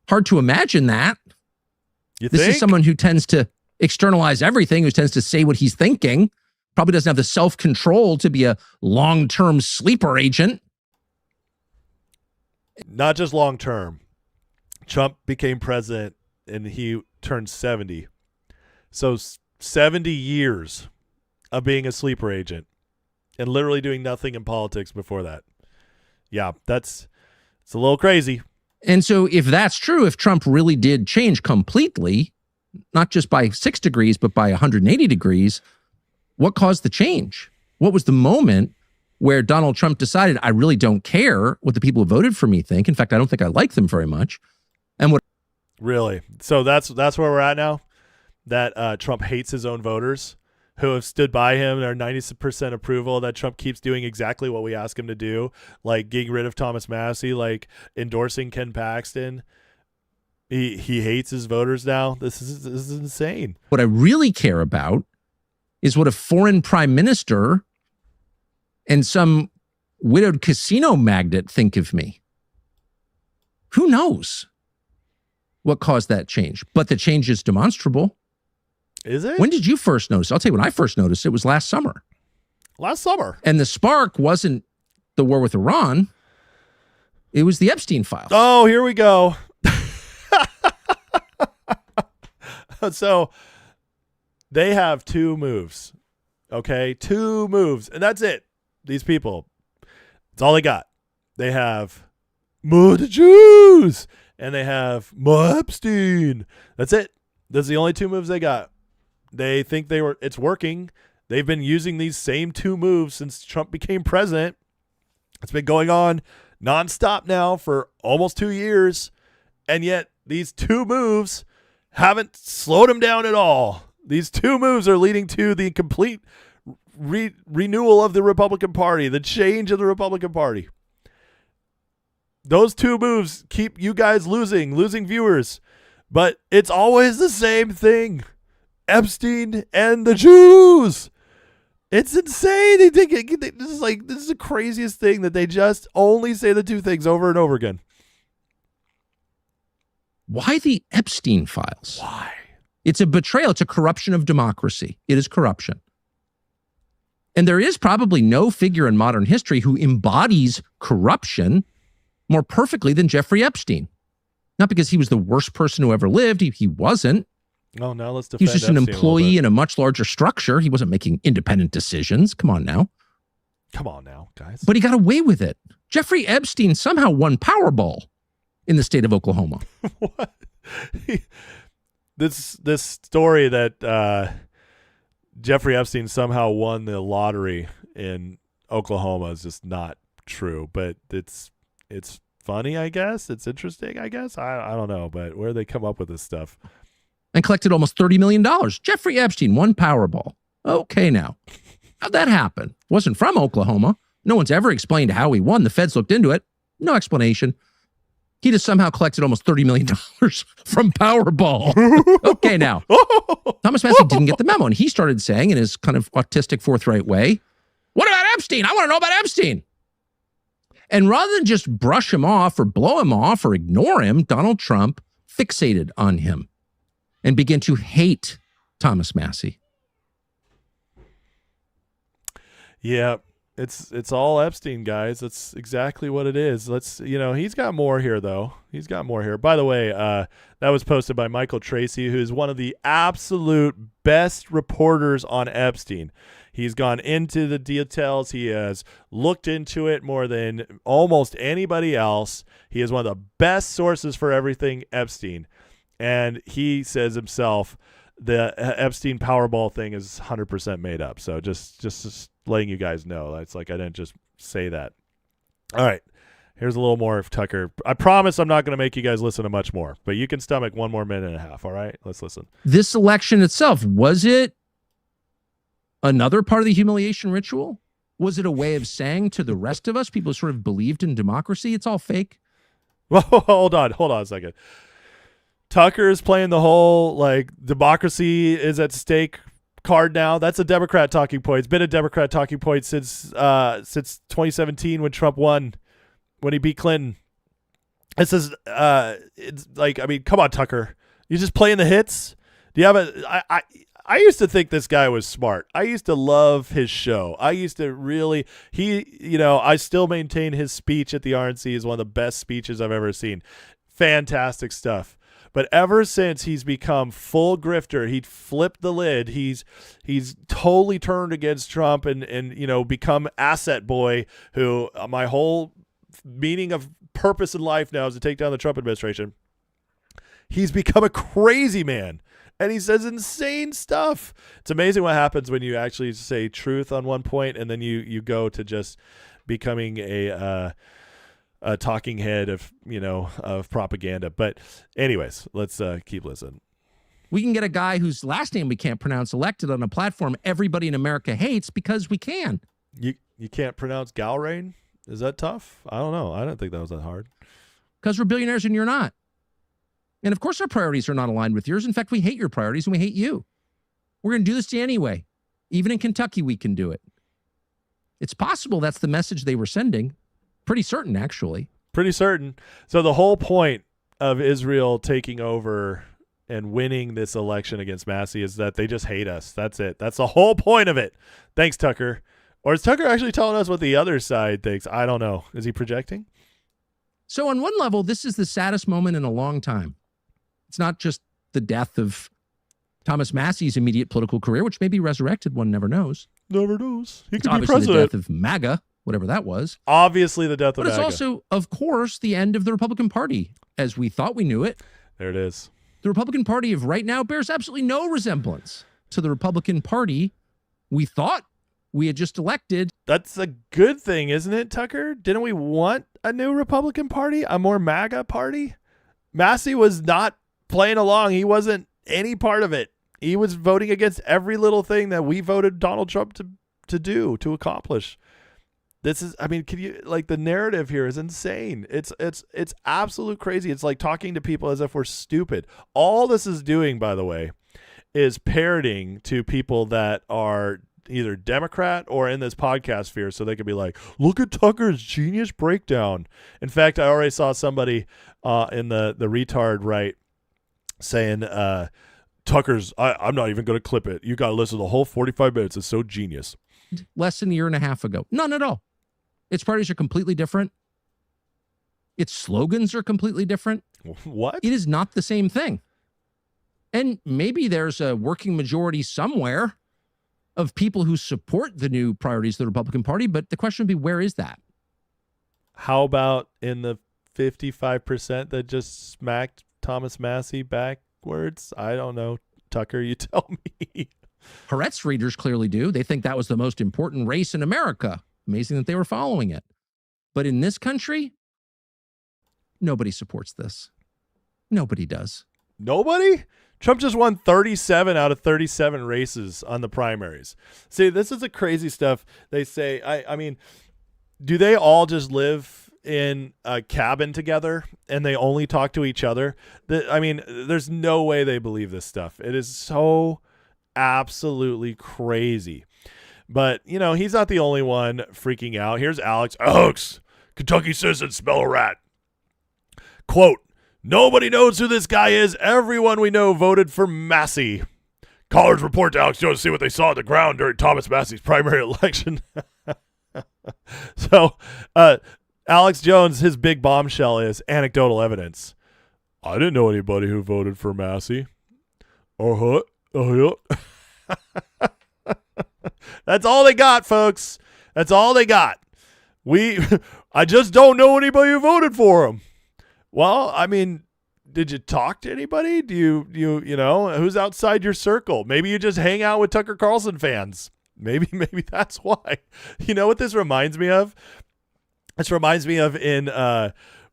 Hard to imagine that. You This think? is someone who tends to externalize everything, who tends to say what he's thinking, probably doesn't have the self-control to be a long-term sleeper agent. Not just long term. Trump became president and he turned 70. So 70 years of being a sleeper agent and literally doing nothing in politics before that. Yeah, it's a little crazy. And so if that's true, if Trump really did change completely, not just by 6 degrees, but by 180 degrees, what caused the change? What was the moment where Donald Trump decided, I really don't care what the people who voted for me think. In fact, I don't think I like them very much. And what Really? So that's where we're at now? That Trump hates his own voters who have stood by him and are 90% approval, that Trump keeps doing exactly what we ask him to do, like getting rid of Thomas Massie, like endorsing Ken Paxton. He hates his voters now. This is insane. What I really care about is what a foreign prime minister and some widowed casino magnate think of me. Who knows what caused that change? But the change is demonstrable. Is it? When did you first notice? I'll tell you when I first noticed. It was last summer. Last summer. And the spark wasn't the war with Iran. It was the Epstein files. Oh, here we go. So they have 2 moves. Okay? 2 moves. And that's it. These people. That's all they got. They have more the Jews. And they have more Epstein. That's it. That's the only 2 moves they got. They think it's working. They've been using these same 2 moves since Trump became president. It's been going on nonstop now for almost 2 years. And yet these 2 moves haven't slowed him down at all. These 2 moves are leading to the complete renewal of the Republican Party, the change of the Republican Party. Those 2 moves keep you guys losing viewers. But it's always the same thing. Epstein and the Jews. It's insane. This is the craziest thing that they just only say the 2 things over and over again. Why the Epstein files? Why? It's a betrayal. It's a corruption of democracy. It is corruption. And there is probably no figure in modern history who embodies corruption more perfectly than Jeffrey Epstein. Not because he was the worst person who ever lived. He wasn't. Oh, now let's defend He's just an Epstein employee in a much larger structure. He wasn't making independent decisions. Come on now, guys. But he got away with it. Jeffrey Epstein somehow won Powerball in the state of Oklahoma. What? This story that Jeffrey Epstein somehow won the lottery in Oklahoma is just not true. But it's funny, I guess. It's interesting, I guess. I don't know, but where do they come up with this stuff? And collected almost $30 million. Jeffrey Epstein won Powerball. Okay, now. How'd that happen? Wasn't from Oklahoma. No one's ever explained how he won. The feds looked into it. No explanation. He just somehow collected almost $30 million from Powerball. Okay, now. Thomas Massie didn't get the memo, and he started saying in his kind of autistic, forthright way, what about Epstein? I want to know about Epstein. And rather than just brush him off or blow him off or ignore him, Donald Trump fixated on him and began to hate Thomas Massie. Yeah, it's all Epstein, guys. That's exactly what it is. He's got more here, though. He's got more here. By the way, that was posted by Michael Tracy, who's one of the absolute best reporters on Epstein. He's gone into the details. He has looked into it more than almost anybody else. He is one of the best sources for everything Epstein. And he says himself the Epstein Powerball thing is 100% made up. So just letting you guys know. It's like I didn't just say that. All right. Here's a little more of Tucker. I promise I'm not going to make you guys listen to much more, but you can stomach 1 more minute and a half. All right? Let's listen. This election itself, was it another part of the humiliation ritual? Was it a way of saying to the rest of us, people who sort of believed in democracy, it's all fake? Well, hold on a second. Tucker is playing the whole, democracy is at stake card now. That's a Democrat talking point. It's been a Democrat talking point since 2017 when Trump won. when he beat Clinton. It says, it's like, I mean, come on, Tucker. You just playing the hits? Do you have I used to think this guy was smart. I used to love his show. I used to really, I still maintain his speech at the RNC is one of the best speeches I've ever seen. Fantastic stuff. But ever since he's become full grifter, he flipped the lid. He's totally turned against Trump and become asset boy, who my whole meaning of purpose in life now is to take down the Trump administration. He's become a crazy man, and he says insane stuff. It's amazing what happens when you actually say truth on one point, and then you go to just becoming a talking head of propaganda. But anyways, let's keep listening. We can get a guy whose last name we can't pronounce elected on a platform everybody in America hates because we can. You can't pronounce Galrain? Is that tough? I don't know. I don't think that was that hard. Because we're billionaires and you're not. And of course our priorities are not aligned with yours. In fact, we hate your priorities and we hate you. We're going to do this to you anyway. Even in Kentucky, we can do it. It's possible that's the message they were sending. Pretty certain, actually. Pretty certain. So the whole point of Israel taking over and winning this election against Massey is that they just hate us. That's it. That's the whole point of it. Thanks, Tucker. Or is Tucker actually telling us what the other side thinks? I don't know. Is he projecting? So on one level, this is the saddest moment in a long time. It's not just the death of Thomas Massey's immediate political career, which may be resurrected. One never knows. Never knows. He It's could be obviously president. the death of MAGA, whatever that was. Obviously the death of But it's MAGA. also, of course, the end of the Republican Party, as we thought we knew it. There it is. The Republican Party of right now bears absolutely no resemblance to the Republican Party we thought we had just elected. That's a good thing, isn't it, Tucker? Didn't we want a new Republican Party? A more MAGA party? Massey was not playing along. He wasn't any part of it. He was voting against every little thing that we voted Donald Trump to accomplish. This is, I mean, can you, like, the narrative here is insane. It's absolute crazy. It's like talking to people as if we're stupid. All this is doing, by the way, is parroting to people that are either Democrat or in this podcast sphere, so they could be like, look at Tucker's genius breakdown. In fact, I already saw somebody in the retard right saying, Tucker's, I'm not even going to clip it. You got to listen to the whole 45 minutes. It's so genius. Less than a year and a half ago. None at all. Its parties are completely different. Its slogans are completely different. What? It is not the same thing. And maybe there's a working majority somewhere of people who support the new priorities of the Republican Party, but the question would be, where is that? How about in the 55% that just smacked Thomas Massey backwards? I don't know. Tucker, you tell me. Haaretz readers clearly do. They think that was the most important race in America. Amazing that they were following it. But in this country, nobody supports this. Nobody does. Nobody? Trump just won 37 out of 37 races on the primaries. See, this is the crazy stuff. They say, I mean, do they all just live in a cabin together and they only talk to each other? I mean, there's no way they believe this stuff. It is so absolutely crazy. But, you know, he's not the only one freaking out. Here's Alex. Alex, Kentucky citizens smell a rat. Quote, nobody knows who this guy is. Everyone we know voted for Massey. Callers report to Alex Jones to see what they saw on the ground during Thomas Massey's primary election. So, Alex Jones, his big bombshell is anecdotal evidence. I didn't know anybody who voted for Massey. Uh-huh. That's all they got, folks. That's all they got. I just don't know anybody who voted for him. Well, I mean, did you talk to anybody? Do you know, who's outside your circle? Maybe you just hang out with Tucker Carlson fans. Maybe that's why. You know what this reminds me of? This reminds me of in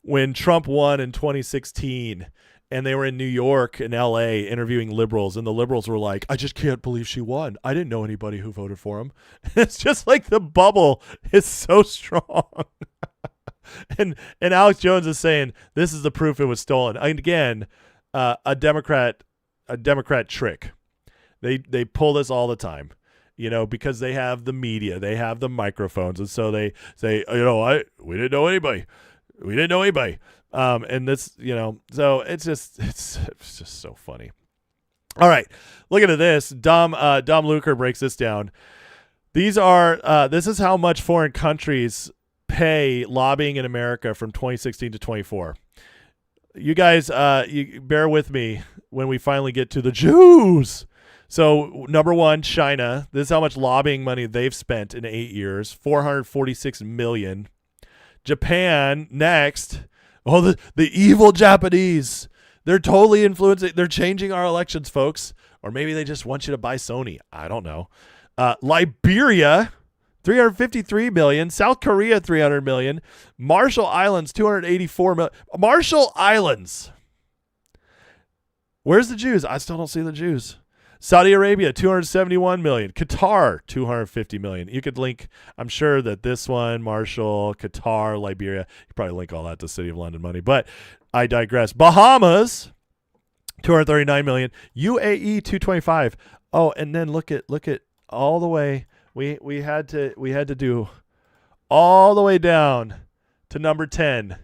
when Trump won in 2016 and they were in New York and LA interviewing liberals, and the liberals were like, I just can't believe she won. I didn't know anybody who voted for him. It's just like the bubble is so strong. And Alex Jones is saying this is the proof it was stolen. And again, a Democrat trick. They pull this all the time, you know, because they have the media, they have the microphones, and so they say, you know, we didn't know anybody. We didn't know anybody. And this, so it's just so funny. All right, look at this. Dom Luker breaks this down. This is how much foreign countries pay lobbying in America from 2016 to 24. You guys, you bear with me when we finally get to the Jews. So number one, China. This is how much lobbying money they've spent in 8 years, $446 million. Japan next. Oh, the evil Japanese. They're totally influencing. They're changing our elections, folks. Or maybe they just want you to buy Sony. I don't know. Liberia, $353 million. South Korea, $300 million. Marshall Islands, $284 million. Marshall Islands. Where's the Jews? I still don't see the Jews. Saudi Arabia, $271 million. Qatar, $250 million. You could link, I'm sure that this one, Marshall, Qatar, Liberia, you probably link all that to City of London money, but I digress. Bahamas, $239 million. UAE, $225. Oh, and then look at all the way. We had to do all the way down to number 10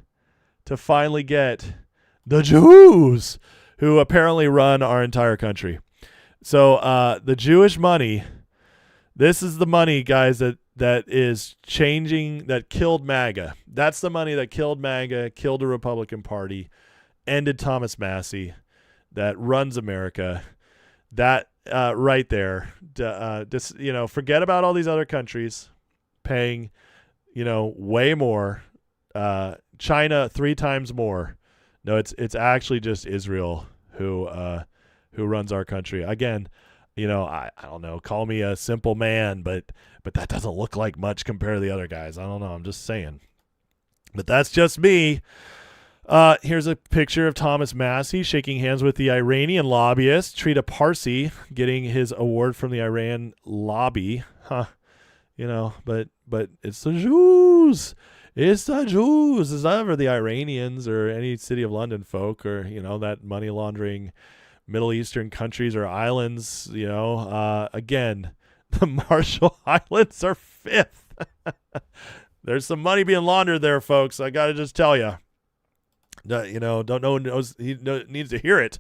to finally get the Jews, who apparently run our entire country. So the Jewish money, this is the money, guys, that is changing, that killed MAGA. That's the money that killed MAGA, killed the Republican Party, ended Thomas Massey, that runs America. That right there, just forget about all these other countries paying, way more. China 3 times more. No, it's actually just Israel who runs our country. Again, I don't know, call me a simple man, but that doesn't look like much compared to the other guys. I don't know. I'm just saying. But that's just me. Here's a picture of Thomas Massey shaking hands with the Iranian lobbyist, Trita Parsi, getting his award from the Iran lobby. But it's the Jews. It's the Jews. It's never the Iranians or any City of London folk or, that money laundering Middle Eastern countries or islands. Again, the Marshall Islands are 5th. There's some money being laundered there, folks. I got to just tell you. Don't know knows he needs to hear it.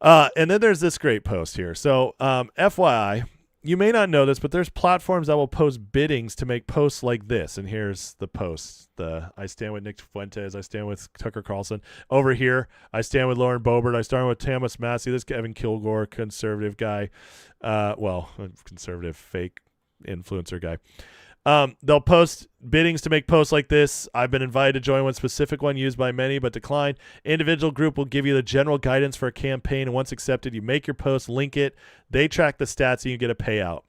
And then there's this great post here. So, FYI, you may not know this, but there's platforms that will post biddings to make posts like this. And here's the post. I stand with Nick Fuentes. I stand with Tucker Carlson. Over here, I stand with Lauren Boebert. I stand with Thomas Massey. This Evan Kilgore, conservative guy. Conservative fake influencer guy. They'll post biddings to make posts like this. I've been invited to join one specific one used by many but declined. Individual group will give you the general guidance for a campaign, and once accepted, you make your post, link it. They track the stats, and you get a payout.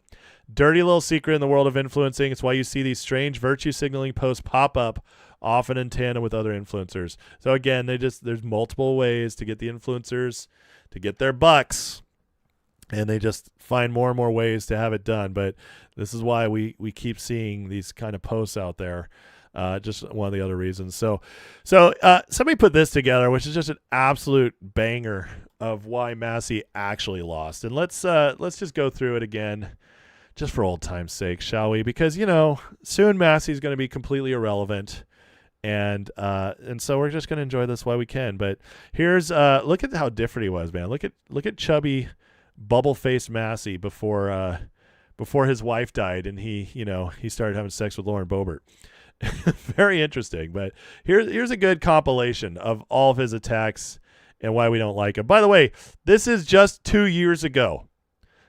Dirty little secret in the world of influencing. It's why you see these strange virtue signaling posts pop up, often in tandem with other influencers. So again, there's multiple ways to get the influencers to get their bucks. And they just find more and more ways to have it done. But this is why we keep seeing these kind of posts out there. Just one of the other reasons. So somebody put this together, which is just an absolute banger of why Massey actually lost. And let's just go through it again, just for old time's sake, shall we? Because soon Massey's going to be completely irrelevant. And so we're just going to enjoy this while we can. But here's look at how different he was, man. Look at chubby, bubble-faced Massey before his wife died, and he started having sex with Lauren Boebert. Very interesting. But here's a good compilation of all of his attacks and why we don't like him. By the way, this is just 2 years ago.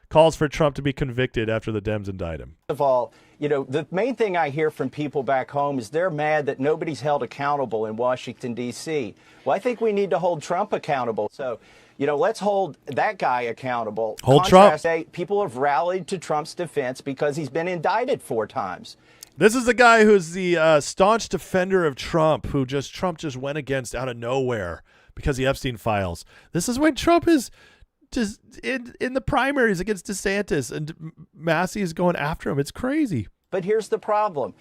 Calls for Trump to be convicted after the Dems indict him. First of all, the main thing I hear from people back home is they're mad that nobody's held accountable in Washington, D.C. Well, I think we need to hold Trump accountable. So, let's hold that guy accountable. Hold Trump. People have rallied to Trump's defense because he's been indicted 4 times. This is the guy who's the staunch defender of Trump, who Trump just went against out of nowhere because the Epstein files. This is when Trump is just in the primaries against DeSantis, and Massey is going after him. It's crazy. But here's the problem.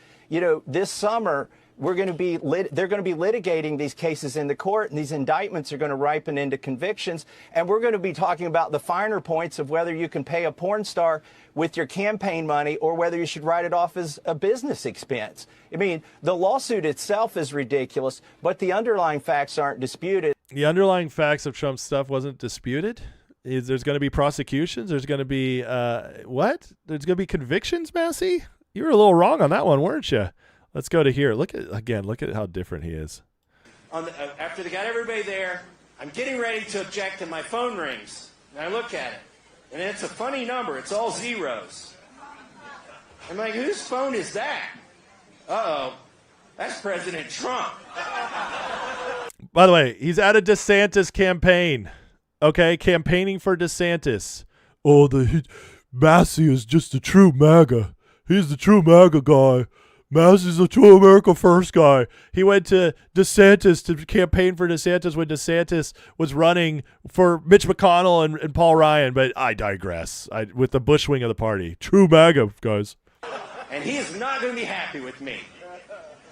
This summer, they're going to be litigating these cases in the court, and these indictments are going to ripen into convictions. And we're going to be talking about the finer points of whether you can pay a porn star with your campaign money or whether you should write it off as a business expense. I mean, the lawsuit itself is ridiculous, but the underlying facts aren't disputed. The underlying facts of Trump's stuff wasn't disputed? There's going to be prosecutions? There's going to be, what? There's going to be convictions, Massey? You were a little wrong on that one, weren't you? Let's go to here. Look at how different he is. After they got everybody there, I'm getting ready to object and my phone rings. And I look at it. And it's a funny number. It's all zeros. I'm like, whose phone is that? Uh-oh. That's President Trump. By the way, he's at a DeSantis campaign. Okay? Campaigning for DeSantis. Oh, Massey is just a true MAGA. He's the true MAGA guy. Massey's a true America First guy. He went to DeSantis to campaign for DeSantis when DeSantis was running for Mitch McConnell and Paul Ryan. But I digress. With the Bush wing of the party. True MAGA, guys. And he is not going to be happy with me.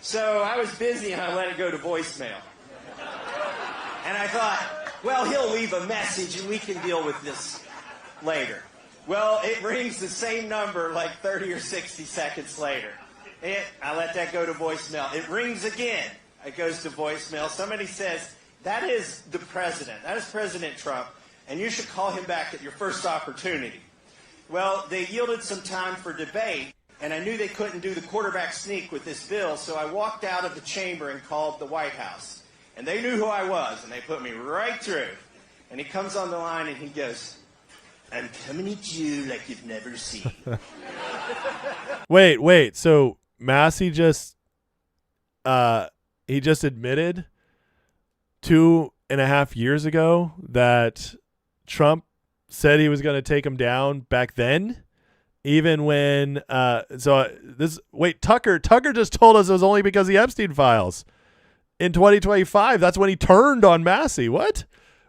So I was busy and I let it go to voicemail. And I thought, well, he'll leave a message and we can deal with this later. Well, it rings the same number like 30 or 60 seconds later. I let that go to voicemail. It rings again. It goes to voicemail. Somebody says, that is the president. That is President Trump, and you should call him back at your first opportunity. Well, they yielded some time for debate, and I knew they couldn't do the quarterback sneak with this bill, so I walked out of the chamber and called the White House. And they knew who I was, and they put me right through. And he comes on the line, and he goes, I'm coming at you like you've never seen. Wait. So Massey just admitted 2.5 years ago that Trump said he was going to take him down back then, even when Tucker just told us it was only because of the Epstein files. In 2025, that's when he turned on Massey. What?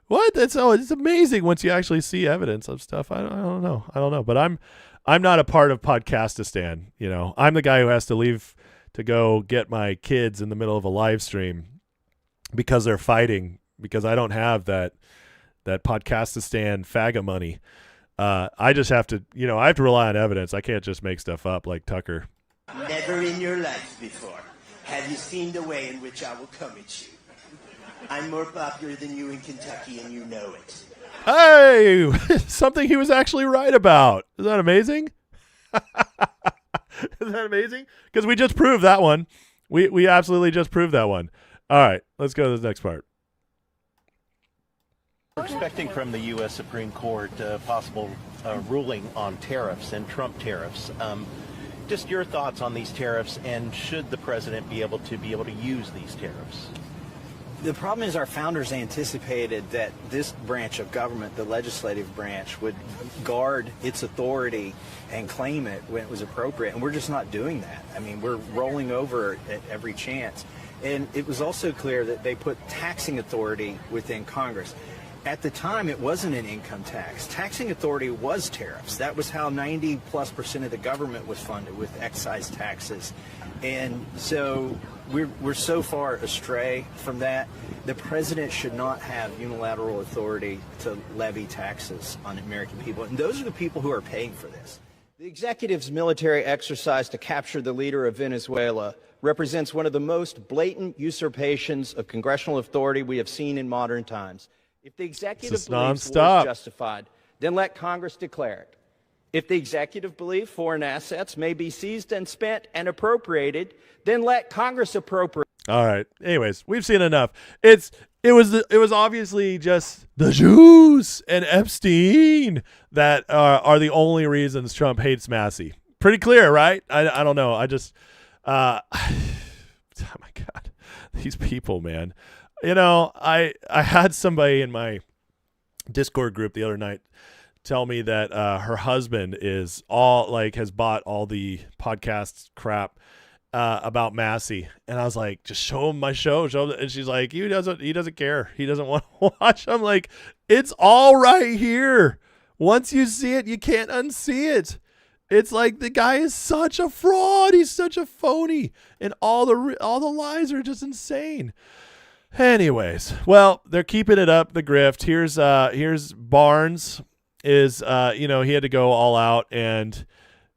It's amazing once you actually see evidence of stuff. I don't know. But I'm not a part of Podcastistan. You know, I'm the guy who has to leave to go get my kids in the middle of a live stream because they're fighting, because I don't have that Podcastistan faggot money. I just have to, I have to rely on evidence. I can't just make stuff up like Tucker. Never in your life before have you seen the way in which I will come at you. I'm more popular than you in Kentucky, and you know it. Hey, something he was actually right about. Is that amazing? Is that amazing? Because we just proved that one. We absolutely just proved that one. All right, let's go to the next part. We're expecting from the U.S. Supreme Court possible ruling on tariffs and Trump tariffs. Just your thoughts on these tariffs, and should the president be able to use these tariffs? The problem is our founders anticipated that this branch of government, the legislative branch, would guard its authority and claim it when it was appropriate, and we're just not doing that. I mean, we're rolling over at every chance. And it was also clear that they put taxing authority within Congress. At the time, it wasn't an income tax. Taxing authority was tariffs. That was how 90+% of the government was funded, with excise taxes. And so we're so far astray from that. The president should not have unilateral authority to levy taxes on American people. And those are the people who are paying for this. The executive's military exercise to capture the leader of Venezuela represents one of the most blatant usurpations of congressional authority we have seen in modern times. If the executive believes war is justified, then let Congress declare it. If the executive believes foreign assets may be seized and spent and appropriated, then let Congress appropriate. All right. Anyways, we've seen enough. It was obviously just the Jews and Epstein that are the only reasons Trump hates Massey. Pretty clear, right? I don't know. I just oh my God, these people, man. I had somebody in my Discord group the other night tell me that her husband is has bought all the podcast crap about Massey, and I was like, just show him my show. And she's like, he doesn't care. He doesn't want to watch. I'm like, it's all right here. Once you see it, you can't unsee it. It's like the guy is such a fraud. He's such a phony, and all the lies are just insane. Anyways, well, they're keeping it up, the grift. Here's Barnes is he had to go all out, and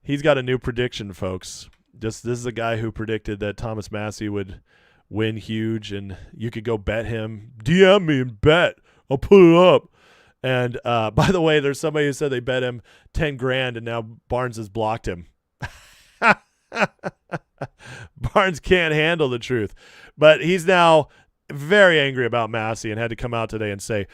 he's got a new prediction, folks. This is a guy who predicted that Thomas Massie would win huge, and you could go bet him. DM me and bet. I'll put it up. And by the way, there's somebody who said they bet him $10,000, and now Barnes has blocked him. Barnes can't handle the truth, but he's now very angry about Massie and had to come out today and say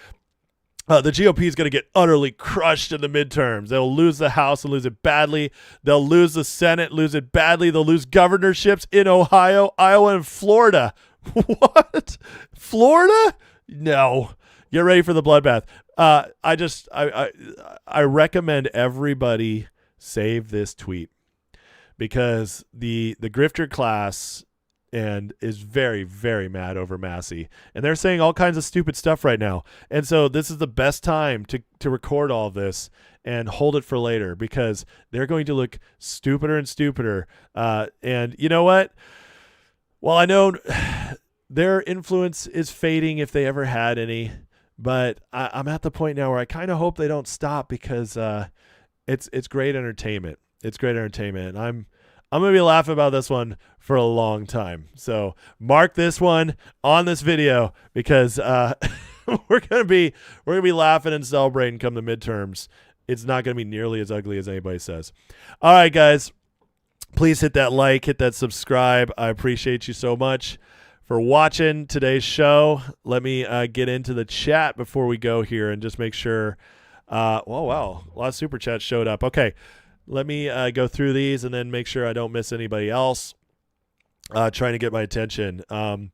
the GOP is going to get utterly crushed in the midterms. They'll lose the House and lose it badly. They'll lose the Senate, lose it badly. They'll lose governorships in Ohio, Iowa, and Florida. What? Florida? No. Get ready for the bloodbath. I recommend everybody save this tweet, because the grifter class is very, very mad over Massie, and they're saying all kinds of stupid stuff right now. And so this is the best time to record all of this and hold it for later, because they're going to look stupider and stupider. And you know what? Well, I know their influence is fading, if they ever had any, but I'm at the point now where I kind of hope they don't stop, because it's great entertainment. It's great entertainment. I'm going to be laughing about this one for a long time. So mark this one on this video, because we're going to be laughing and celebrating come the midterms. It's not going to be nearly as ugly as anybody says. All right, guys, please hit that like, hit that subscribe. I appreciate you so much for watching today's show. Let me get into the chat before we go here and just make sure. Oh, wow. A lot of super chats showed up. Okay. Let me go through these and then make sure I don't miss anybody else trying to get my attention. Good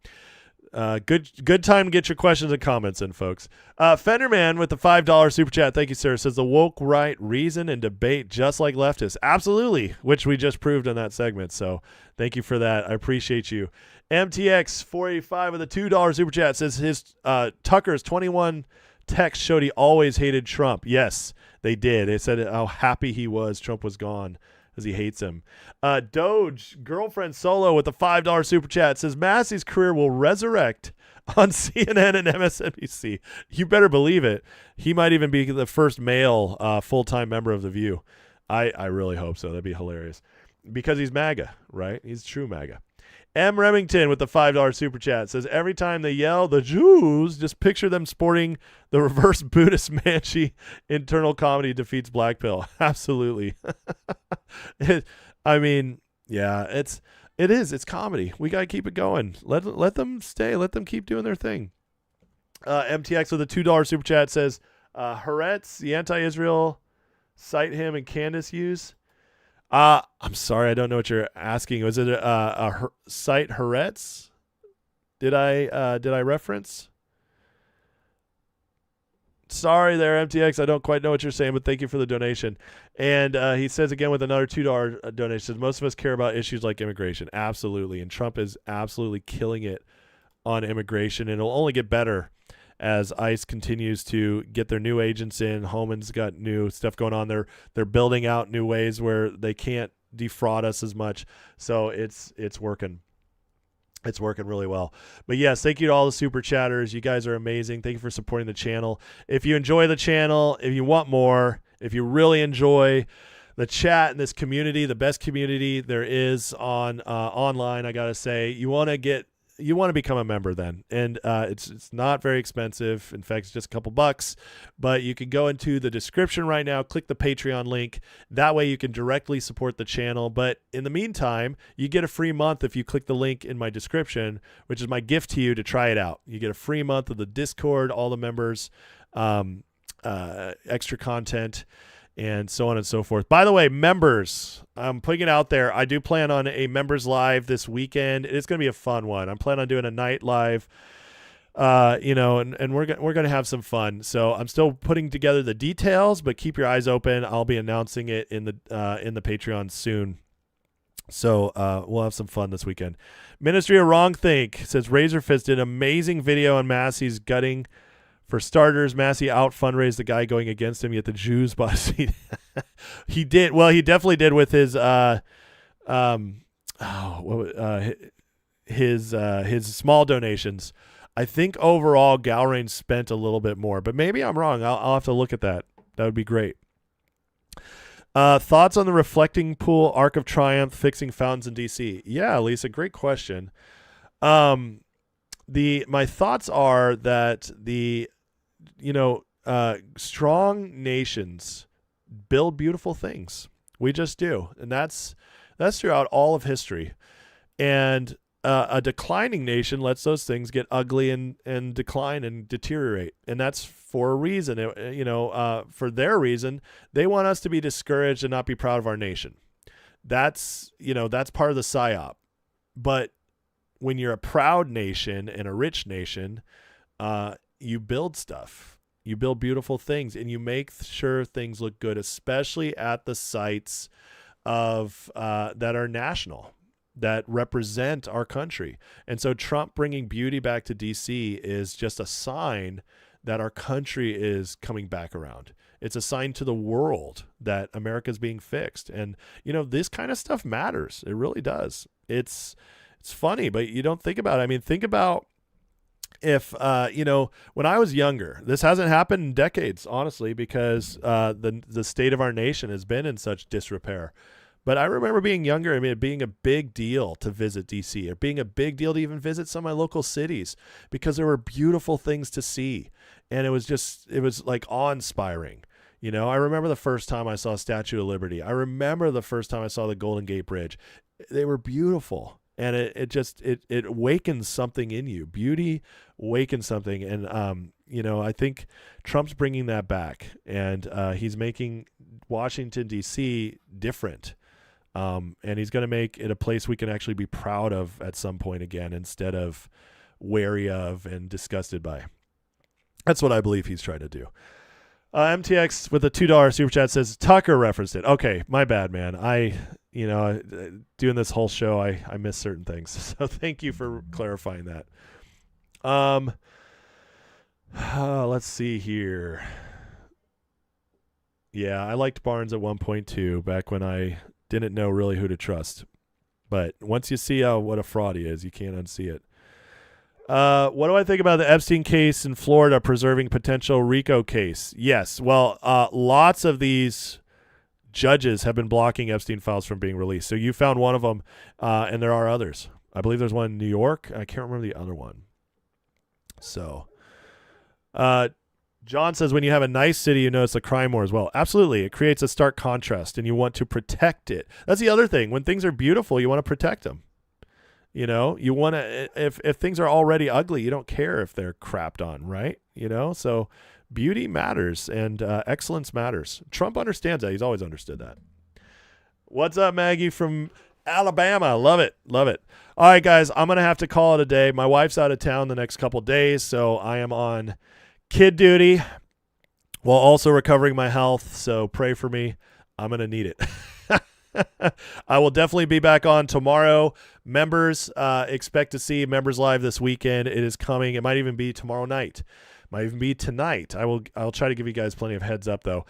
time to get your questions and comments in, folks. Fenderman with the $5 super chat. Thank you, sir. Says the woke right reason and debate just like leftists. Absolutely, which we just proved in that segment. So thank you for that. I appreciate you. MTX 485 with a $2 super chat says his Tucker's 21 text showed he always hated Trump. Yes, they did. They said how happy he was Trump was gone, because he hates him. Doge girlfriend solo with the $5 super chat says Massie's career will resurrect on CNN and MSNBC. You better believe it. He might even be the first male full-time member of The View. I really hope so. That'd be hilarious, because he's MAGA, right? He's true MAGA. M. Remington with the $5 super chat says every time they yell the Jews, just picture them sporting the reverse Buddhist Manchi internal comedy defeats black pill. Absolutely. I mean, yeah, it is. It's comedy. We got to keep it going. Let them stay. Let them keep doing their thing. MTX with a $2 super chat says Haaretz, the anti-Israel cite him and Candace use. I'm sorry, I don't know what you're asking. Was it a site Haaretz? Did I reference? Sorry there, MTX. I don't quite know what you're saying, but thank you for the donation. And he says again with another $2 donation, says most of us care about issues like immigration. Absolutely. And Trump is absolutely killing it on immigration, and it'll only get better as ICE continues to get their new agents in. Homan's got new stuff going on. They're building out new ways where they can't defraud us as much. So it's working. It's working really well. But yes, thank you to all the super chatters. You guys are amazing. Thank you for supporting the channel. If you enjoy the channel, if you want more, if you really enjoy the chat and this community, the best community there is on online, I gotta say, you want to become a member then. And it's not very expensive. In fact, it's just a couple bucks. But you can go into the description right now, click the Patreon link. That way you can directly support the channel. But in the meantime, you get a free month if you click the link in my description, which is my gift to you to try it out. You get a free month of the Discord, all the members, extra content, and so on and so forth. By the way, members, I'm putting it out there. I do plan on a members live this weekend. It's going to be a fun one. I'm planning on doing a night live, and we're going to have some fun. So I'm still putting together the details, but keep your eyes open. I'll be announcing it in the Patreon soon. So we'll have some fun this weekend. Ministry of Wrongthink says Razor Fist did an amazing video on Massie's gutting. For starters, Massie out fundraised the guy going against him, yet the Jews bought a seat. He did. Well, he definitely did with his his small donations. I think overall Gowring spent a little bit more, but maybe I'm wrong. I'll have to look at that. That would be great. Thoughts on the reflecting pool, Arc of Triumph, fixing fountains in DC? Yeah, Lisa, great question. My thoughts are that strong nations build beautiful things. We just do, and that's throughout all of history. And a declining nation lets those things get ugly and decline and deteriorate, and that's for a reason. For their reason, they want us to be discouraged and not be proud of our nation. That's part of the psyop. But when you're a proud nation and a rich nation, you build stuff. You build beautiful things, and you make sure things look good, especially at the sites of that are national, that represent our country. And so Trump bringing beauty back to DC is just a sign that our country is coming back around. It's a sign to the world that America is being fixed. And, this kind of stuff matters. It really does. It's funny, but you don't think about it. I mean, think about if, when I was younger, this hasn't happened in decades, honestly, because the state of our nation has been in such disrepair. But I remember being younger, it being a big deal to visit DC, or being a big deal to even visit some of my local cities, because there were beautiful things to see. And it was like awe-inspiring. I remember the first time I saw Statue of Liberty. I remember the first time I saw the Golden Gate Bridge. They were beautiful. And it awakens something in you. Beauty awakens something. And, I think Trump's bringing that back, and he's making Washington, D.C. different. And he's going to make it a place we can actually be proud of at some point again, instead of wary of and disgusted by. That's what I believe he's trying to do. MTX with a $2 super chat says Tucker referenced it. Okay, my bad, man. Doing this whole show, I miss certain things. So thank you for clarifying that. Let's see here. Yeah, I liked Barnes at 1.2 back when I didn't know really who to trust. But once you see what a fraud he is, you can't unsee it. What do I think about the Epstein case in Florida preserving potential RICO case? Yes. Well, lots of these judges have been blocking Epstein files from being released. So you found one of them, and there are others. I believe there's one in New York. I can't remember the other one. So, John says, when you have a nice city, you notice the crime more as well. Absolutely. It creates a stark contrast, and you want to protect it. That's the other thing. When things are beautiful, you want to protect them. You want to, if things are already ugly, you don't care if they're crapped on, right? So beauty matters, and excellence matters. Trump understands that. He's always understood that. What's up, Maggie from Alabama? Love it. Love it. All right, guys, I'm going to have to call it a day. My wife's out of town the next couple days, so I am on kid duty while also recovering my health. So pray for me. I'm going to need it. I will definitely be back on tomorrow. Members, expect to see Members Live this weekend. It is coming. It might even be tomorrow night. Might even be tonight. I'll try to give you guys plenty of heads up, though.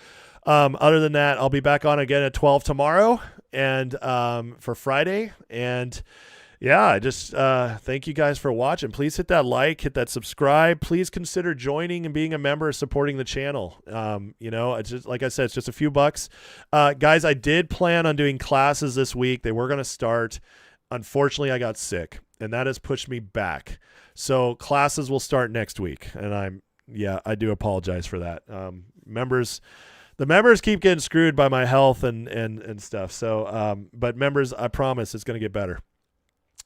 Other than that, I'll be back on again at 12 tomorrow and for Friday. And yeah, just thank you guys for watching. Please hit that like, hit that subscribe. Please consider joining and being a member, supporting the channel. It's just, like I said, it's just a few bucks. Guys, I did plan on doing classes this week. They were going to start. Unfortunately, I got sick, and that has pushed me back. So classes will start next week, and I do apologize for that. The members keep getting screwed by my health and stuff. So, but members, I promise it's going to get better.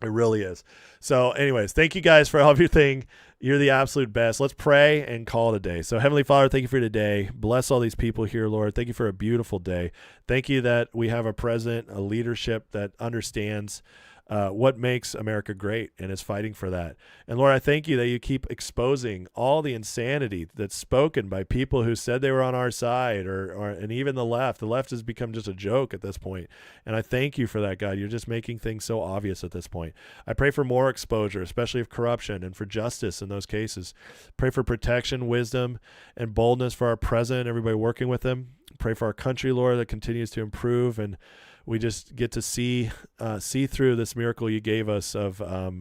It really is. So anyways, thank you guys for everything. You're the absolute best. Let's pray and call it a day. So Heavenly Father, thank you for today. Bless all these people here, Lord. Thank you for a beautiful day. Thank you that we have a president, a leadership that understands what makes America great and is fighting for that. And Lord, I thank you that you keep exposing all the insanity that's spoken by people who said they were on our side and even the left. The left has become just a joke at this point. And I thank you for that, God. You're just making things so obvious at this point. I pray for more exposure, especially of corruption, and for justice in those cases. Pray for protection, wisdom, and boldness for our president, everybody working with him. Pray for our country, Lord, that continues to improve, and we just get to see through this miracle you gave us of a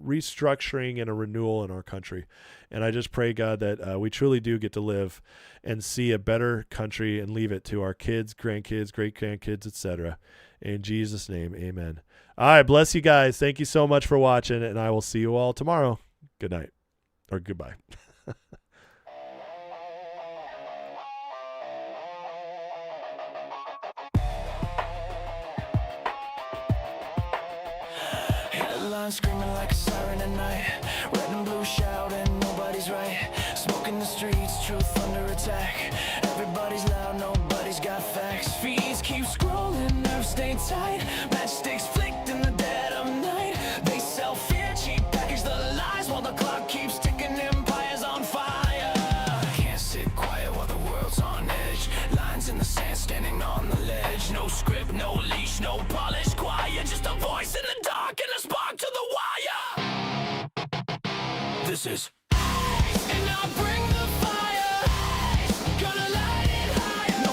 restructuring and a renewal in our country. And I just pray, God, that we truly do get to live and see a better country and leave it to our kids, grandkids, great-grandkids, etc. In Jesus' name, amen. All right, bless you guys. Thank you so much for watching, and I will see you all tomorrow. Good night, or goodbye. Screaming like a siren at night, red and blue shouting, nobody's right. Smoke in the streets, truth under attack. Everybody's loud, nobody's got facts. Feeds keep scrolling, nerves stay tight. Matchsticks flicked in the dead of night. They sell fear, cheap package the lies, while the clock keeps ticking, empires on fire. Can't sit quiet while the world's on edge. Lines in the sand, standing on the ledge. No script, no leash, no polish, quiet. Just a voice in the dark and a spark to the wire. This is